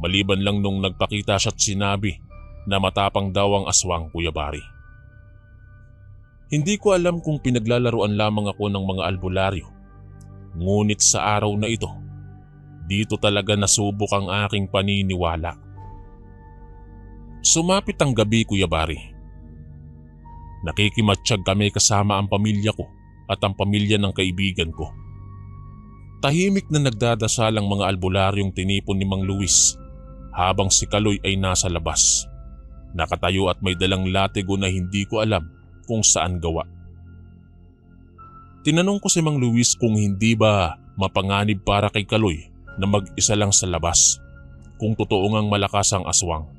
Maliban lang nung nagpakita siya at sinabi na matapang daw ang aswang, Kuya Bari. Hindi ko alam kung pinaglalaruan lamang ako ng mga albularyo. Ngunit sa araw na ito, dito talaga nasubok ang aking paniniwala. Sumapit ang gabi, Kuya Bari. Nakikimatsyag kami kasama ang pamilya ko at ang pamilya ng kaibigan ko. Tahimik na nagdadasal ang mga albularyong tinipon ni Mang Luis habang si Kaloy ay nasa labas. Nakatayo at may dalang latigo na hindi ko alam kung saan gawa. Tinanong ko si Mang Luis kung hindi ba mapanganib para kay Kaloy na mag-isa lang sa labas kung totoo ngang malakas ang aswang.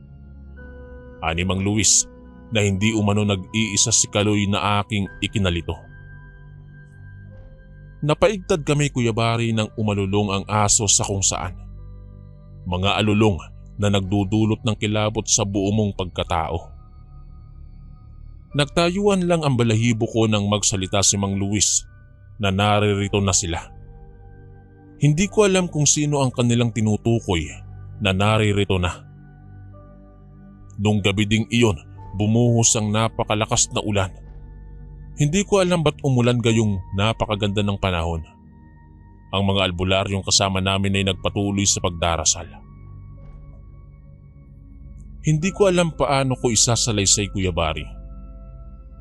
Ani Mang Luis na hindi umano nag-iisa si Kaloy na aking ikinalito. Napaigtad kami, Kuya Bari, nang umalulong ang aso sa kung saan. Mga alulong na nagdudulot ng kilabot sa buo mong pagkatao. Nagtayuan lang ang balahibo ko nang magsalita si Mang Luis na naririto na sila. Hindi ko alam kung sino ang kanilang tinutukoy na naririto na. Nung gabi ding iyon, bumuhos ang napakalakas na ulan. Hindi ko alam ba't umulan gayong napakaganda ng panahon. Ang mga albularyong kasama namin ay nagpatuloy sa pagdarasal. Hindi ko alam paano ko isasalaysay, Kuya Bari.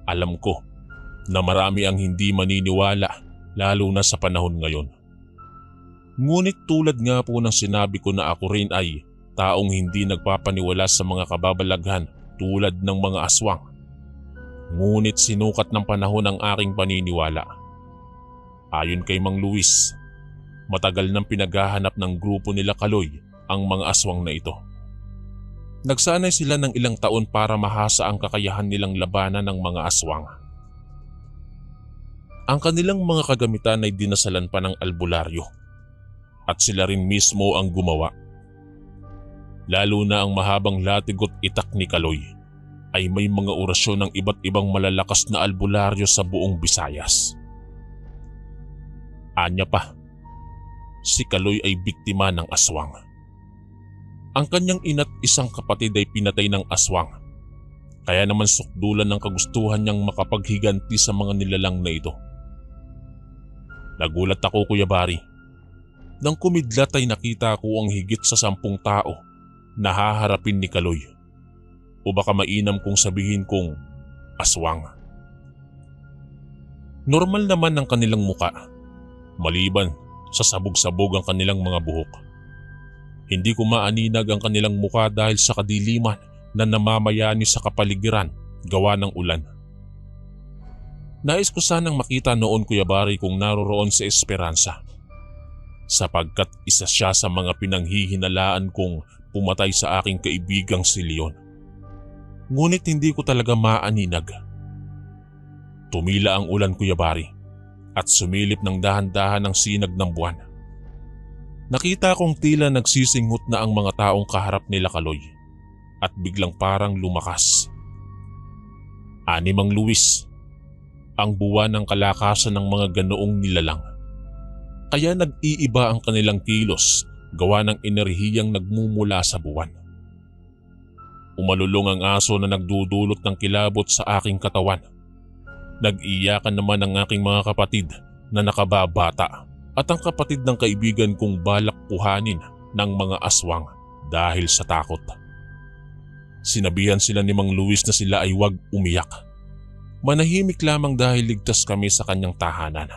Alam ko na marami ang hindi maniniwala lalo na sa panahon ngayon. Ngunit tulad nga po ng sinabi ko na ako rin ay taong hindi nagpapaniwala sa mga kababalaghan tulad ng mga aswang. Ngunit sinukat ng panahon ang aking paniniwala. Ayon kay Mang Luis, matagal nang pinaghahanap ng grupo nila Kaloy ang mga aswang na ito. Nagsanay sila ng ilang taon para mahasa ang kakayahan nilang labanan ng mga aswang. Ang kanilang mga kagamitan ay dinasalan pa ng albularyo at sila rin mismo ang gumawa. Lalo na ang mahabang latigot itak ni Kaloy ay may mga orasyon ng iba't ibang malalakas na albularyo sa buong Visayas. Anya pa, si Kaloy ay biktima ng aswang. Ang kanyang ina't isang kapatid ay pinatay ng aswang. Kaya naman sukdulan ng kagustuhan niyang makapaghiganti sa mga nilalang na ito. Nagulat ako, Kuya Bari. Nang kumidlat ay nakita ko ang higit sa 10 tao na haharapin ni Kaloy. O baka mainam kong sabihin kong aswang. Normal naman ang kanilang muka, maliban sa sabog-sabog ang kanilang mga buhok. Hindi ko maaninag ang kanilang muka dahil sa kadiliman na namamayani sa kapaligiran gawa ng ulan. Nais ko sanang makita noon Kuya Bari kung naroroon si Esperanza, sapagkat isa siya sa mga pinanghihinalaan kong pumatay sa aking kaibigang si Leon. Ngunit hindi ko talaga maaninag. Tumila ang ulan Kuya Bari at sumilip ng dahan-dahan ang sinag ng buwan. Nakita kong tila nagsisinghot na ang mga taong kaharap nila Kaloy at biglang parang lumakas. 6 ang luwis, ang buwan ng kalakasan ng mga ganoong nilalang. Kaya nag-iiba ang kanilang kilos gawa ng enerhiyang nagmumula sa buwan. Umalulong ang aso na nagdudulot ng kilabot sa aking katawan. Nag-iyakan naman ang aking mga kapatid na nakababata at ang kapatid ng kaibigan kong balak puhanin ng mga aswang dahil sa takot. Sinabihan sila ni Mang Luis na sila ay huwag umiyak. Manahimik lamang dahil ligtas kami sa kanyang tahanan.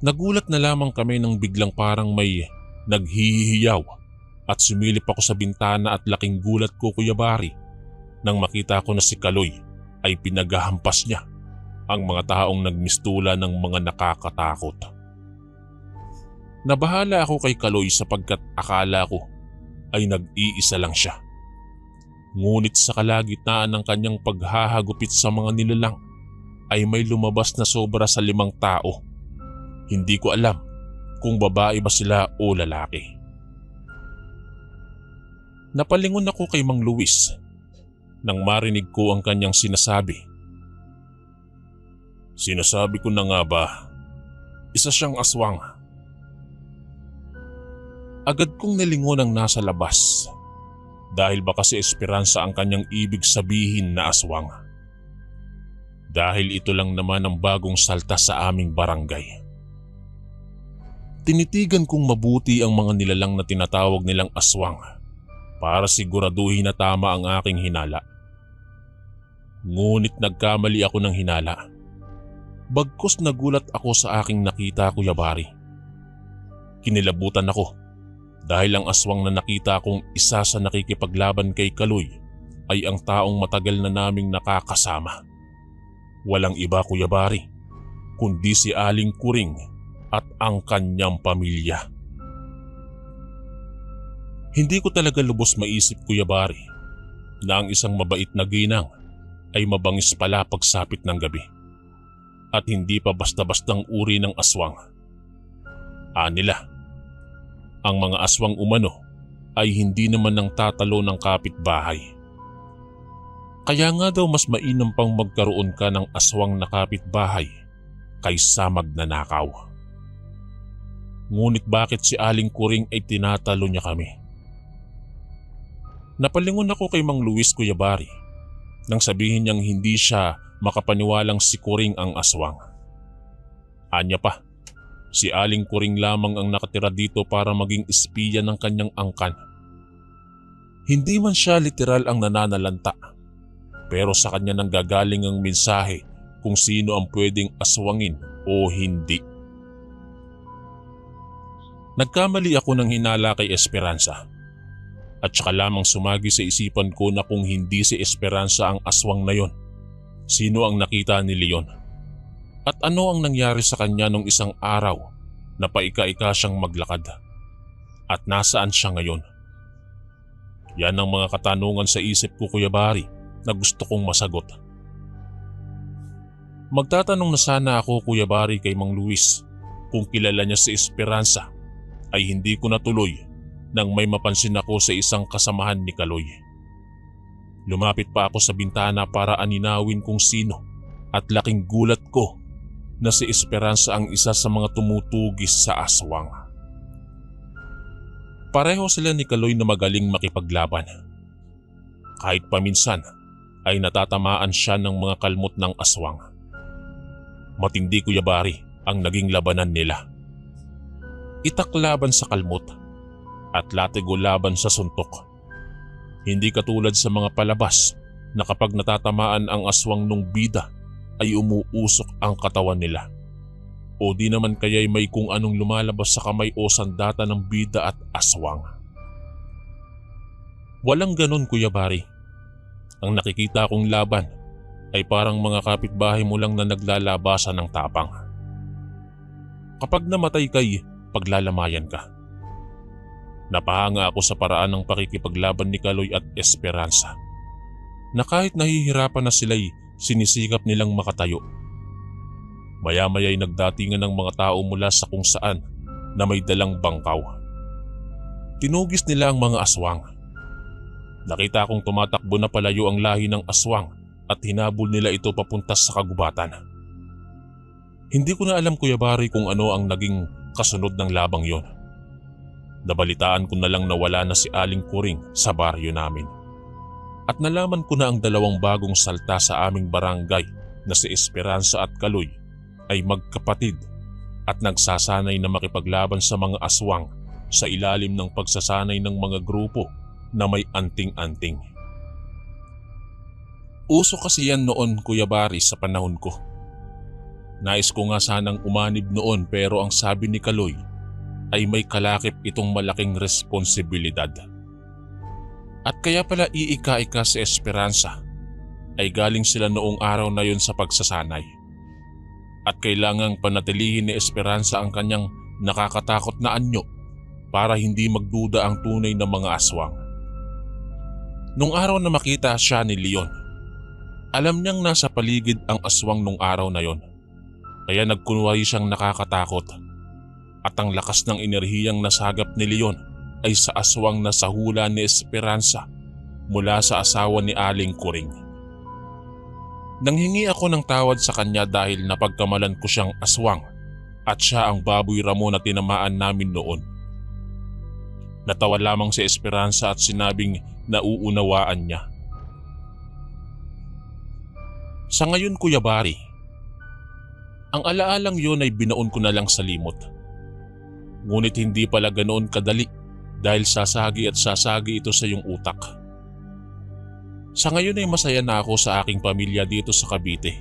Nagulat na lamang kami nang biglang parang may naghihiyaw at sumilip ako sa bintana at laking gulat ko Kuya Bari nang makita ko na si Kaloy ay pinaghahampas niya ang mga taong nagmistula ng mga nakakatakot. Nabahala ako kay Kaloy sapagkat akala ko ay nag-iisa lang siya. Ngunit sa kalagitnaan ng kanyang paghahagupit sa mga nilalang ay may lumabas na sobra sa 5 tao. Hindi ko alam kung babae ba sila o lalaki. Napalingon ako kay Mang Luis nang marinig ko ang kanyang sinasabi. Sinasabi ko na nga ba, isa siyang aswang. Agad kong nalingon ang nasa labas dahil baka si Esperanza ang kanyang ibig sabihin na aswang. Dahil ito lang naman ang bagong salta sa aming barangay. Tinitigan kong mabuti ang mga nilalang na tinatawag nilang aswang para siguraduhin na tama ang aking hinala. Ngunit nagkamali ako ng hinala. Bagkus nagulat ako sa aking nakita Kuya Bari. Kinilabutan ako dahil ang aswang na nakita kong isa sa nakikipaglaban kay Kaloy ay ang taong matagal na naming nakakasama. Walang iba Kuya Bari, kundi si Aling Kuring at ang kanyang pamilya. Hindi ko talaga lubos maisip Kuya Bari na ang isang mabait na ginang ay mabangis pala pagsapit ng gabi at hindi pa basta-bastang uri ng aswang. Anila, ang mga aswang umano ay hindi naman nang tatalo ng kapitbahay. Kaya nga daw mas mainam pang magkaroon ka ng aswang na kapitbahay kaysa magnanakaw. Ngunit bakit si Aling Kuring ay tinatalo niya kami? Napalingon ako kay Mang Luis Kuya Bari nang sabihin niyang hindi siya makapaniwalang si Kuring ang aswang. Anya pa, si Aling Kuring lamang ang nakatira dito para maging espiya ng kanyang angkan. Hindi man siya literal ang nananalanta, pero sa kanya nang gagaling ang mensahe kung sino ang pwedeng aswangin o hindi. Nagkamali ako ng hinala kay Esperanza. At saka lamang sumagi sa isipan ko na kung hindi si Esperanza ang aswang na yon, sino ang nakita ni Leon? At ano ang nangyari sa kanya nung isang araw na paika-ika siyang maglakad? At nasaan siya ngayon? Yan ang mga katanungan sa isip ko Kuya Bari na gusto kong masagot. Magtatanong na sana ako Kuya Bari kay Mang Luis kung kilala niya si Esperanza ay hindi ko natuloy nang may mapansin ako sa isang kasamahan ni Kaloy. Lumapit pa ako sa bintana para aninawin kung sino at laking gulat ko na si Esperanza ang isa sa mga tumutugis sa aswang. Pareho sila ni Kaloy na magaling makipaglaban. Kahit paminsan ay natatamaan siya ng mga kalmot ng aswang. Matindi Kuya Bari ang naging labanan nila. Itak laban sa kalmot at latigo laban sa suntok. Hindi katulad sa mga palabas na kapag natatamaan ang aswang nung bida ay umuusok ang katawan nila. O di naman kaya'y may kung anong lumalabas sa kamay o sandata ng bida at aswang. Walang ganon, Kuya Bari. Ang nakikita kong laban ay parang mga kapitbahay mo lang na naglalabasan ng tapang. Kapag namatay kay paglalamayan ka. Napahanga ako sa paraan ng pakikipaglaban ni Kaloy at Esperanza, na kahit nahihirapan na sila'y sinisikap nilang makatayo. Maya-maya'y nagdatingan ng mga tao mula sa kung saan na may dalang bangkaw. Tinugis nila ang mga aswang. Nakita kong tumatakbo na palayo ang lahi ng aswang at hinabol nila ito papunta sa kagubatan. Hindi ko na alam, Kuya Bari, kung ano ang naging kasunod ng labang yon. Nabalitaan ko na lang na wala na si Aling Kuring sa baryo namin. At nalaman ko na ang dalawang bagong salta sa aming barangay na si Esperanza at Kaloy ay magkapatid at nagsasanay na makipaglaban sa mga aswang sa ilalim ng pagsasanay ng mga grupo na may anting-anting. Uso kasi yan noon, Kuya Bari, sa panahon ko. Nais ko nga sanang umanib noon pero ang sabi ni Kaloy ay may kalakip itong malaking responsibilidad. At kaya pala iika-ika si Esperanza ay galing sila noong araw na yun sa pagsasanay. At kailangang panatilihin ni Esperanza ang kanyang nakakatakot na anyo para hindi magduda ang tunay na mga aswang. Nung araw na makita siya ni Leon, alam niyang nasa paligid ang aswang nung araw na yon. Kaya nagkunwari siyang nakakatakot. At ang lakas ng enerhiyang nasagap ni Leon ay sa aswang na sahula ni Esperanza mula sa asawa ni Aling Kuring. Nanghingi ako ng tawad sa kanya dahil napagkamalan ko siyang aswang at siya ang baboy ramo na tinamaan namin noon. Natawa lamang si Esperanza at sinabing nauunawaan niya. Sa ngayon, Kuya Bari, ang alaalang yun ay binaon ko na lang sa limot. Ngunit hindi pala ganoon kadali dahil sasagi at sasagi ito sa iyong utak. Sa ngayon ay masaya na ako sa aking pamilya dito sa Cavite.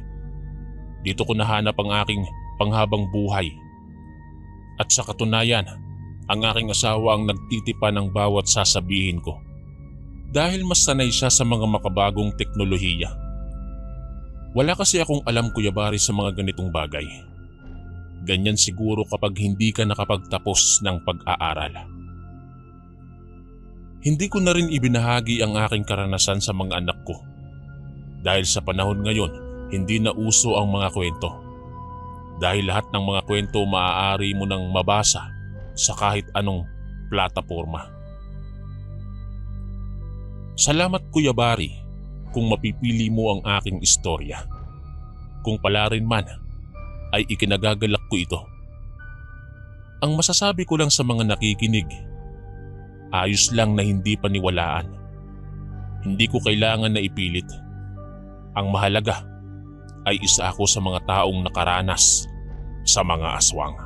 Dito ko nahanap ang aking panghabang buhay. At sa katunayan, ang aking asawa ang nagtitipa ng bawat sasabihin ko. Dahil mas sanay siya sa mga makabagong teknolohiya. Wala kasi akong alam, Kuya Bari, sa mga ganitong bagay. Ganyan siguro kapag hindi ka nakapagtapos ng pag-aaral. Hindi ko na rin ibinahagi ang aking karanasan sa mga anak ko. Dahil sa panahon ngayon, hindi na uso ang mga kwento. Dahil lahat ng mga kwento maaari mo nang mabasa sa kahit anong plataporma. Salamat, Kuya Bari, kung mapipili mo ang aking istorya. Kung pala rin man, ay ikinagagalak ko ito. Ang masasabi ko lang sa mga nakikinig, ayos lang na hindi paniwalaan. Hindi ko kailangan na ipilit. Ang mahalaga ay isa ako sa mga taong nakaranas sa mga aswang.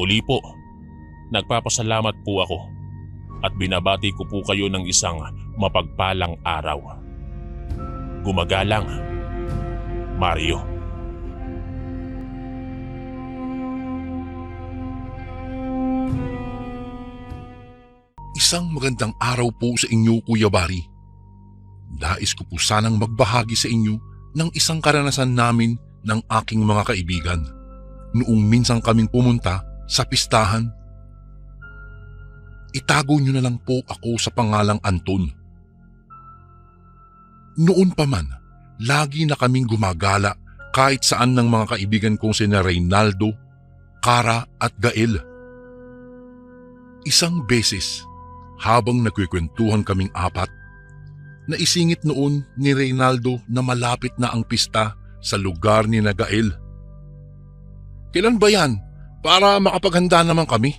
Muli po, nagpapasalamat po ako at binabati ko po kayo ng isang mapagpalang araw. Gumagalang, Mario. Isang magandang araw po sa inyo, Kuya Bari. Nais ko po sanang magbahagi sa inyo ng isang karanasan namin ng aking mga kaibigan noong minsan kaming pumunta sa pistahan. Itago niyo na lang po ako sa pangalang Anton. Noon pa man, lagi na kaming gumagala kahit saan ng mga kaibigan kong sina Reynaldo, Cara at Gael. Isang beses, habang nagkikwentuhan kaming apat, naisingit noon ni Reynaldo na malapit na ang pista sa lugar ni Gael. Kailan ba yan? Para makapaghanda naman kami.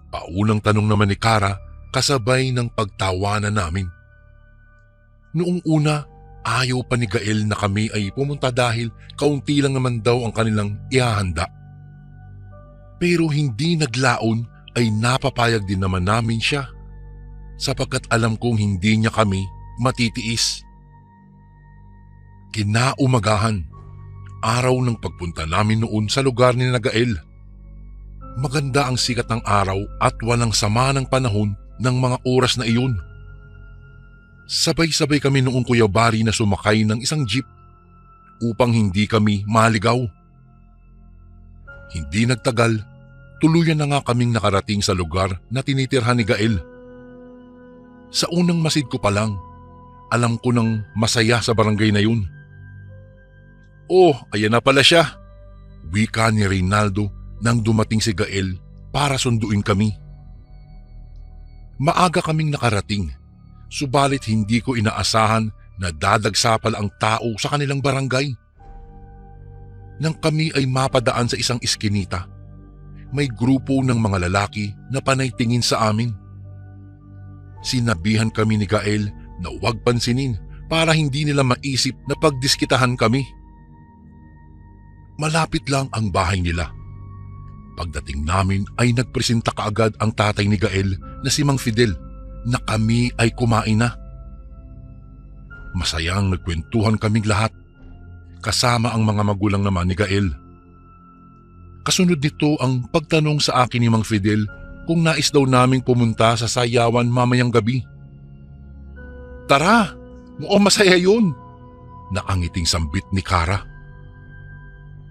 Paunang tanong naman ni Cara kasabay ng pagtawanan namin. Noong una, ayaw pa ni Gael na kami ay pumunta dahil kaunti lang naman daw ang kanilang ihahanda. Pero hindi naglaon ay napapayag din naman namin siya sapagkat alam kong hindi niya kami matitiis. Kinaumagahan, araw ng pagpunta namin noon sa lugar ni Gael. Maganda ang sikat ng araw at walang sama ng panahon ng mga oras na iyon. Sabay-sabay kami noong Kuya Bari na sumakay ng isang jeep upang hindi kami maligaw. Hindi nagtagal, tuluyan na nga kaming nakarating sa lugar na tinitirhan ni Gael. Sa unang masid ko pa lang, alam ko nang masaya sa barangay na yun. Oh, ayan na pala siya, wika ni Reynaldo nang dumating si Gael para sunduin kami. Maaga kaming nakarating, subalit hindi ko inaasahan na dadagsa pala ang tao sa kanilang barangay. Nang kami ay mapadaan sa isang iskinita, may grupo ng mga lalaki na panay tingin sa amin. Sinabihan kami ni Gael na huwag pansinin para hindi nila maisip na pagdiskitahan kami. Malapit lang ang bahay nila. Pagdating namin ay nagpresenta kaagad ang tatay ni Gael na si Mang Fidel na kami ay kumain na. Masayang nagkwentuhan kaming lahat, kasama ang mga magulang naman ni Gael. Kasunod nito ang pagtanong sa akin ni Mang Fidel kung nais daw naming pumunta sa sayawan mamayang gabi. Tara, mukhang masaya yun, nakangiting sambit ni Kara.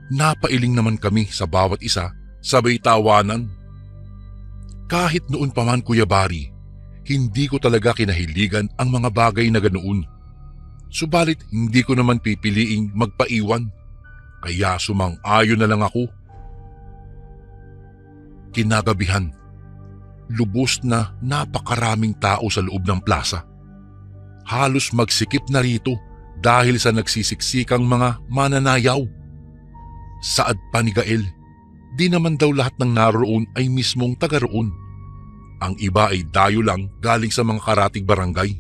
Napailing naman kami sa bawat isa, sabay tawanan. Kahit noon pa man Kuya Bari, hindi ko talaga kinahiligan ang mga bagay na ganoon. Subalit hindi ko naman pipiliing magpaiwan, kaya sumang-ayon na lang ako. Kinagabihan, lubos na napakaraming tao sa loob ng plaza. Halos magsikip na rito dahil sa nagsisiksikang mga mananayaw. Saad pa ni Gael, di naman daw lahat ng naroon ay mismong taga roon. Ang iba ay dayo lang galing sa mga karatig barangay.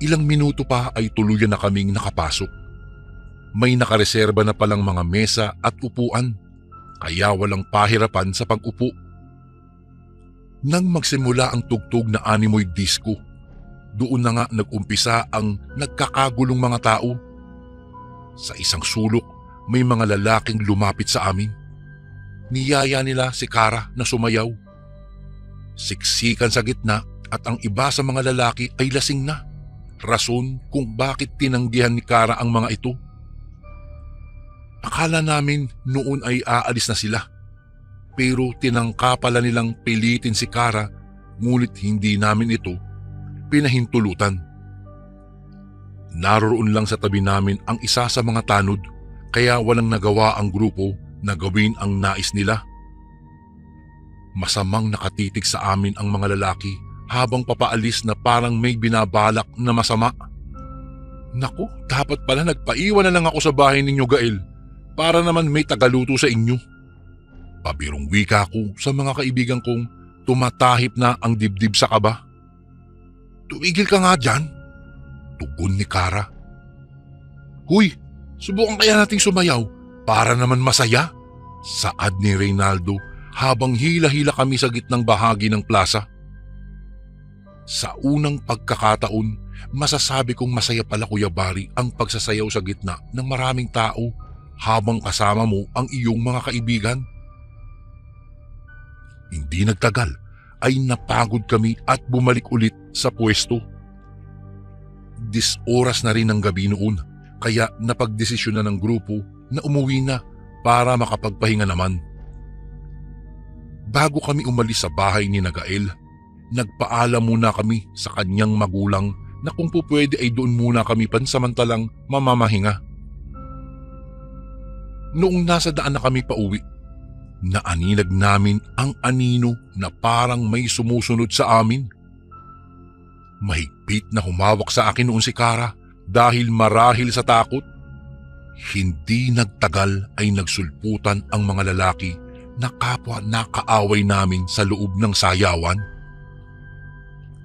Ilang minuto pa ay tuluyan na kaming nakapasok. May nakareserba na palang mga mesa at upuan, kaya walang pahirapan sa pag-upo. Nang magsimula ang tugtog na animoy disco, doon na nga nag-umpisa ang nagkakagulong mga tao. Sa isang sulok, may mga lalaking lumapit sa amin. Niyaya nila si Kara na sumayaw. Siksikan sa gitna at ang iba sa mga lalaki ay lasing na. Rason kung bakit tinanggihan ni Kara ang mga ito. Akala namin noon ay aalis na sila. Pero tinangka pala nilang pilitin si Kara, ngunit hindi namin ito pinahintulutan. Naroon lang sa tabi namin ang isa sa mga tanod, kaya walang nagawa ang grupo na gawin ang nais nila. Masamang nakatitig sa amin ang mga lalaki habang papaalis na parang may binabalak na masama. Naku, dapat pala nagpaiwan na lang ako sa bahay ninyo, Gael, para naman may tagaluto sa inyo. Pabirong wika ko sa mga kaibigan kong tumatahip na ang dibdib sa kaba. Tuwigil ka nga dyan, tugon ni Kara. Huy, subukan kaya nating sumayaw para naman masaya, saad ni Reynaldo habang hila-hila kami sa gitnang bahagi ng plaza. Sa unang pagkakataon, masasabi kong masaya pala Kuya Bari ang pagsasayaw sa gitna ng maraming tao habang kasama mo ang iyong mga kaibigan. Hindi nagtagal ay napagod kami at bumalik ulit sa pwesto. 10 oras na rin ng gabi noon, kaya napagdesisyon na ng grupo na umuwi na para makapagpahinga naman. Bago kami umalis sa bahay ni Gael, nagpaalam muna kami sa kanyang magulang na kung po pwede ay doon muna kami pansamantalang mamamahinga. Noong nasa daan na kami pauwi, naaninag namin ang anino na parang may sumusunod sa amin. Mahigpit na humawak sa akin noon si Kara dahil marahil sa takot. Hindi nagtagal ay nagsulputan ang mga lalaki na kapwa nakaaway namin sa loob ng sayawan.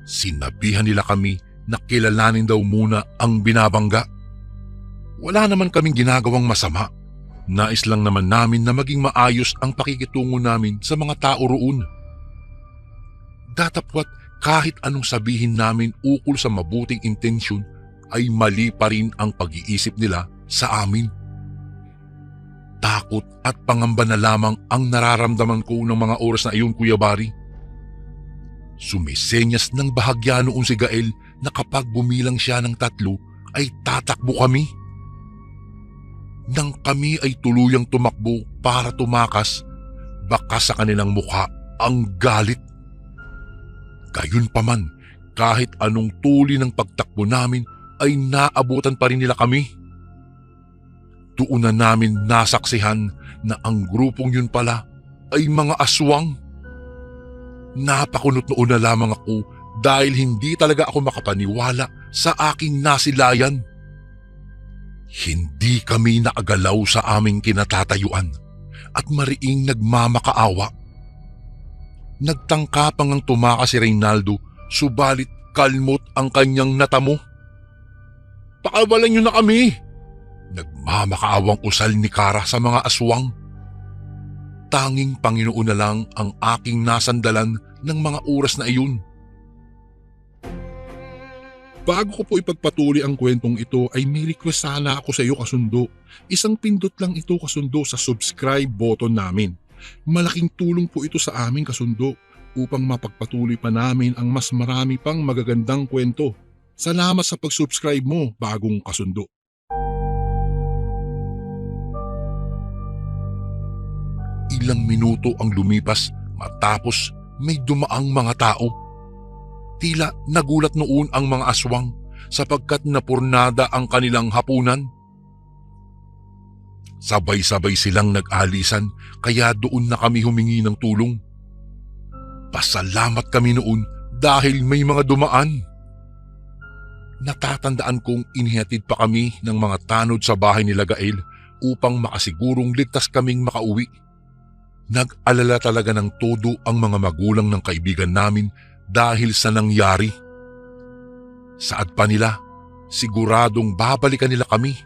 Sinabihan nila kami na kilalanin daw muna ang binabangga. Wala naman kaming ginagawang masama, Nais lang naman namin na maging maayos ang pakikitungo namin sa mga tao roon. Datapwat kahit anong sabihin namin ukol sa mabuting intensyon ay mali pa rin ang pag-iisip nila sa amin. Takot at pangamba na lamang ang nararamdaman ko ng mga oras na iyon, Kuya Bari. Sumisenyas ng bahagya noon si Gael na kapag bumilang siya ng 3 ay tatakbo kami. Nang kami ay tuluyang tumakbo para tumakas, baka sa kanilang mukha ang galit. Gayunpaman, kahit anong tuli ng pagtakbo namin ay naabutan pa rin nila kami. Doon na namin nasaksihan na ang grupong yun pala ay mga aswang. Napakunot noon na lamang ako dahil hindi talaga ako makapaniwala sa aking nasilayan. Hindi kami naagalaw sa aming kinatatayuan at mariing nagmamakaawa. Nagtangka pang ang tumakas si Reynaldo, subalit kalmot ang kanyang natamo. "Pakawalan niyo na kami!" Nagmamakaawang usal ni Kara sa mga aswang. Tanging Panginoon na lang ang aking nasandalan ng mga oras na iyon. Bago ko po ipagpatuloy ang kwentong ito ay may request sana ako sa iyo, kasundo. Isang pindot lang ito, kasundo, sa subscribe button namin. Malaking tulong po ito sa amin, kasundo, upang mapagpatuloy pa namin ang mas marami pang magagandang kwento. Salamat sa pag-subscribe mo, bagong kasundo. Ilang minuto ang lumipas matapos may dumaang mga tao. Tila nagulat noon ang mga aswang sapagkat napurnada ang kanilang hapunan. Sabay-sabay silang nag-alisan kaya doon na kami humingi ng tulong. Pasalamat kami noon dahil may mga dumaan. Natatandaan kong inihatid pa kami ng mga tanod sa bahay nila Gael upang makasigurong ligtas kaming makauwi. Nag-alala talaga ng todo ang mga magulang ng kaibigan namin dahil sa nangyari. Saad pa nila, siguradong babalikan nila kami.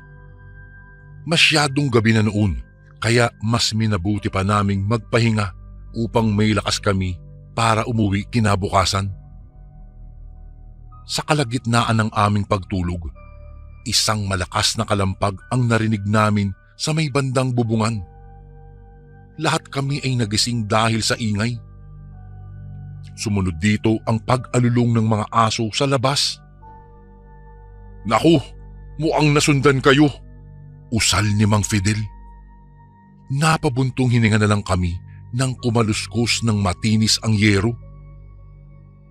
Masyadong gabi na noon, kaya mas minabuti pa naming magpahinga upang may lakas kami para umuwi kinabukasan. Sa kalagitnaan ng aming pagtulog, isang malakas na kalampag ang narinig namin sa may bandang bubungan. Lahat kami ay nagising dahil sa ingay. Sumunod dito ang pag-alulong ng mga aso sa labas. "Naku, mukhang nasundan kayo," usal ni Mang Fidel. Napabuntong hininga na lang kami nang kumaluskos ng matinis ang yero.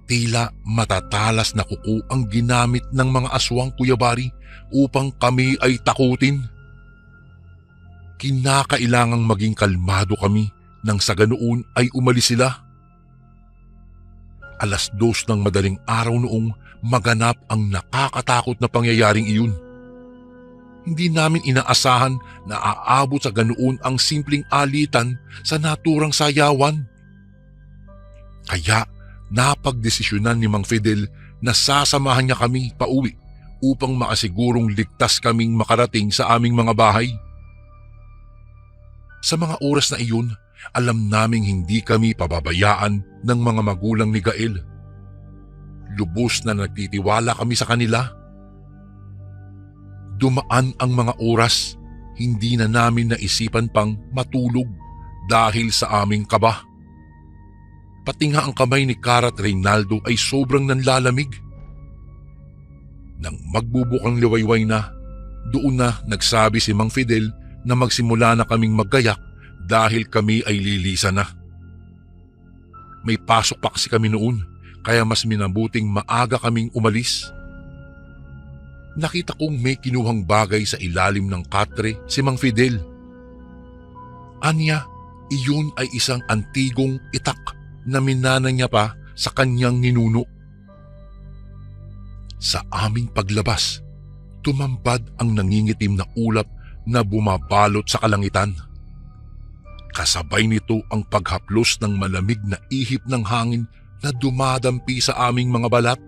Tila matatalas na kuko ang ginamit ng mga aswang, Kuya Bari, upang kami ay takutin. Kinakailangang maging kalmado kami nang sa ganoon ay umalis sila. 2:00 ng madaling araw noong maganap ang nakakatakot na pangyayaring iyon. Hindi namin inaasahan na aabot sa ganoon ang simpleng alitan sa naturang sayawan. Kaya napagdesisyonan ni Mang Fidel na sasamahan niya kami pauwi upang makasigurong ligtas kaming makarating sa aming mga bahay. Sa mga oras na iyon, alam naming hindi kami pababayaan ng mga magulang ni Gael. Lubos na nagtitiwala kami sa kanila. Dumaan ang mga oras, hindi na namin naisipan pang matulog dahil sa aming kaba. Pati nga ang kamay ni Kara at Reynaldo ay sobrang nanlalamig. Nang magbubukang liwayway na, doon na nagsabi si Mang Fidel na magsimula na kaming maggayak dahil kami ay lilisan na. May pasok pa kasi kami noon, kaya mas minabuting maaga kaming umalis. Nakita kong may kinuhang bagay sa ilalim ng katre si Mang Fidel. Anya, iyon ay isang antigong itak na minana niya pa sa kanyang ninuno. Sa aming paglabas, tumambad ang nangingitim na ulap na bumabalot sa kalangitan. Kasabay nito ang paghaplos ng malamig na ihip ng hangin na dumadampi sa aming mga balat.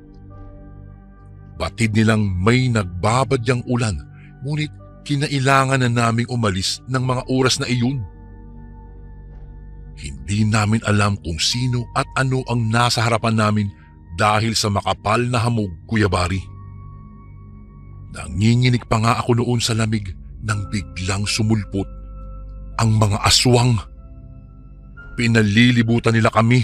Batid nilang may nagbabadyang ulan, ngunit kinailangan na naming umalis ng mga oras na iyon. Hindi namin alam kung sino at ano ang nasa harapan namin dahil sa makapal na hamog, Kuya Bari. Nanginginig pa nga ako noon sa lamig nang biglang sumulpot ang mga aswang. Pinalilibutan nila kami.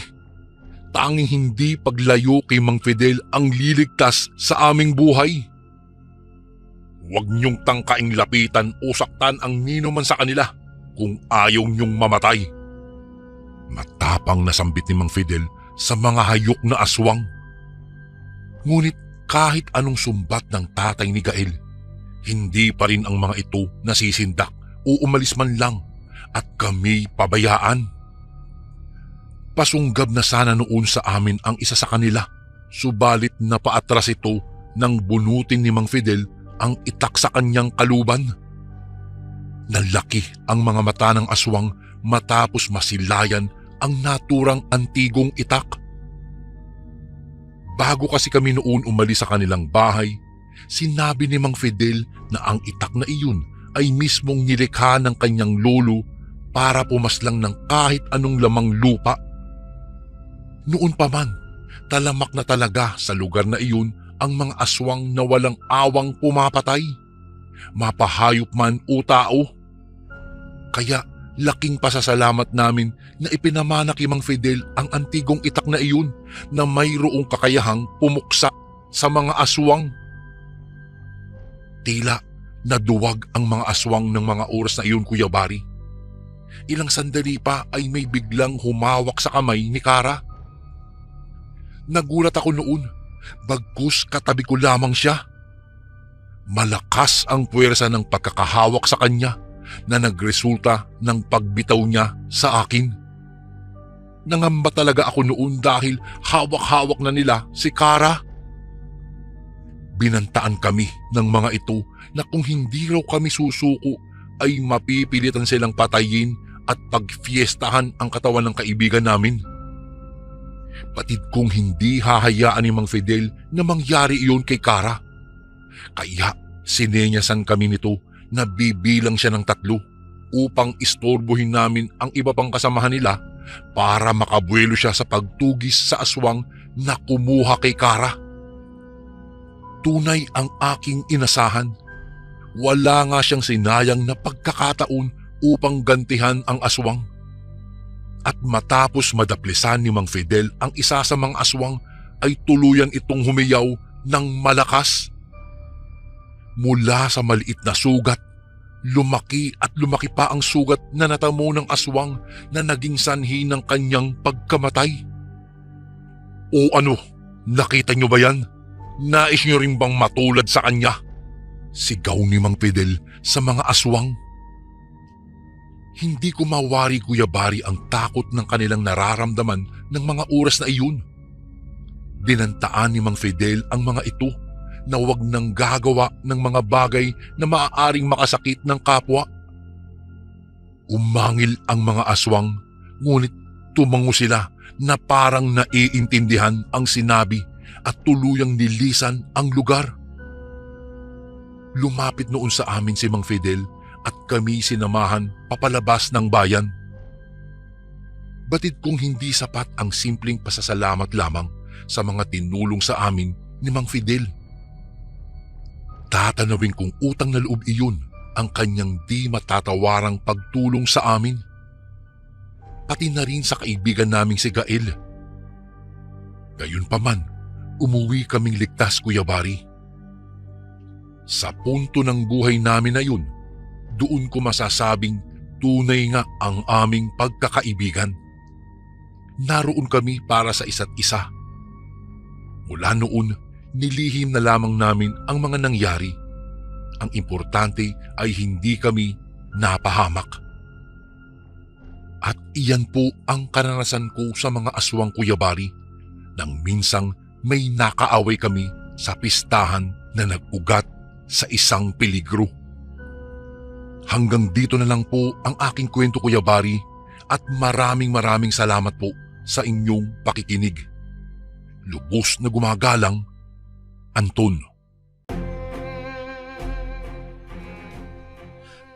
Tanging hindi paglayo kay Mang Fidel ang liligtas sa aming buhay. Huwag niyong tangkaing lapitan o saktan ang nino man sa kanila kung ayaw niyong mamatay. Matapang na sambit ni Mang Fidel sa mga hayok na aswang. Ngunit kahit anong sumbat ng tatay ni Gael, hindi pa rin ang mga ito nasisindak o umalis man lang at kami pabayaan. Pasunggab na sana noon sa amin ang isa sa kanila, subalit napaatras ito nang bunutin ni Mang Fidel ang itak sa kanyang kaluban. Nalaki ang mga mata ng aswang matapos masilayan ang naturang antigong itak. Bago kasi kami noon umalis sa kanilang bahay, sinabi ni Mang Fidel na ang itak na iyon ay mismong nilikha ng kanyang lolo para pumaslang ng kahit anong lamang lupa. Noon pa man, talamak na talaga sa lugar na iyon ang mga aswang na walang awang pumapatay, mapahayop man o tao. Kaya laking pasasalamat namin na ipinamana kay Mang Fidel ang antigong itak na iyon na mayroong kakayahang pumuksa sa mga aswang. Tila naduwag ang mga aswang ng mga oras na iyon, Kuya Bari. Ilang sandali pa ay may biglang humawak sa kamay ni Kara. Nagulat ako noon, bagkus katabi ko lamang siya. Malakas ang puwersa ng pagkakahawak sa kanya na nagresulta ng pagbitaw niya sa akin. Nangamba talaga ako noon dahil hawak-hawak na nila si Kara. Binantaan kami ng mga ito na kung hindi raw kami susuko ay mapipilitan silang patayin at pagfiestahan ang katawan ng kaibigan namin. Batid kong hindi hahayaan ni Mang Fidel na mangyari iyon kay Kara. Kaya sinenyasan kami nito na bibilang siya ng 3 upang istorbohin namin ang iba pang kasamahan nila para makabuelo siya sa pagtugis sa aswang na kumuha kay Kara. Tunay ang aking inasahan. Wala nga siyang sinayang na pagkakataon upang gantihan ang aswang. At matapos madaplisan ni Mang Fidel ang isa sa mga aswang ay tuluyan itong humiyaw ng malakas. Mula sa maliit na sugat, lumaki at lumaki pa ang sugat na natamo ng aswang na naging sanhi ng kanyang pagkamatay. O ano, nakita niyo ba yan? Nais niyo rin bang matulad sa kanya? Sigaw ni Mang Fidel sa mga aswang. Hindi ko mawari, Kuya Bari, ang takot ng kanilang nararamdaman ng mga oras na iyon. Binantaan ni Mang Fidel ang mga ito na huwag nang gagawa ng mga bagay na maaaring makasakit ng kapwa. Umangil ang mga aswang, ngunit tumango sila na parang naiintindihan ang sinabi at tuluyang nilisan ang lugar. Lumapit noon sa amin si Mang Fidel at kami sinamahan papalabas ng bayan. Batid kong hindi sapat ang simpleng pasasalamat lamang sa mga tinulong sa amin ni Mang Fidel. Tatanawin kong utang na loob iyon ang kanyang di matatawarang pagtulong sa amin. Pati na rin sa kaibigan naming si Gael. Gayunpaman, umuwi kaming ligtas, Kuya Bari. Sa punto ng buhay namin na yun, doon ko masasabing tunay nga ang aming pagkakaibigan. Naroon kami para sa isa't isa. Mula noon, nilihim na lamang namin ang mga nangyari. Ang importante ay hindi kami napahamak. At iyan po ang karanasan ko sa mga aswang, Kuya Bari, nang minsang may nakaaway kami sa pistahan na nag-ugat sa isang peligro. Hanggang dito na lang po ang aking kwento, Kuya Bari, at maraming salamat po sa inyong pakikinig. Lubos na gumagalang, Anton.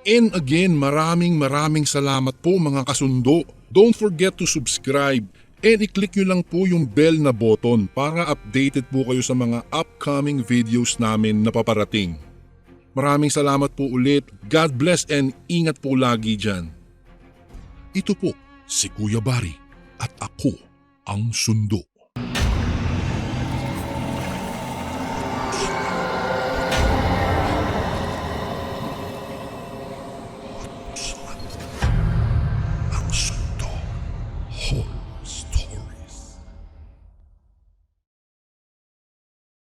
And again, maraming salamat po mga kasundo. Don't forget to subscribe and i-click nyo lang po yung bell na button para updated po kayo sa mga upcoming videos namin na paparating. Maraming salamat po ulit. God bless and ingat po lagi dyan. Ito po si Kuya Bari at ako ang Sundo.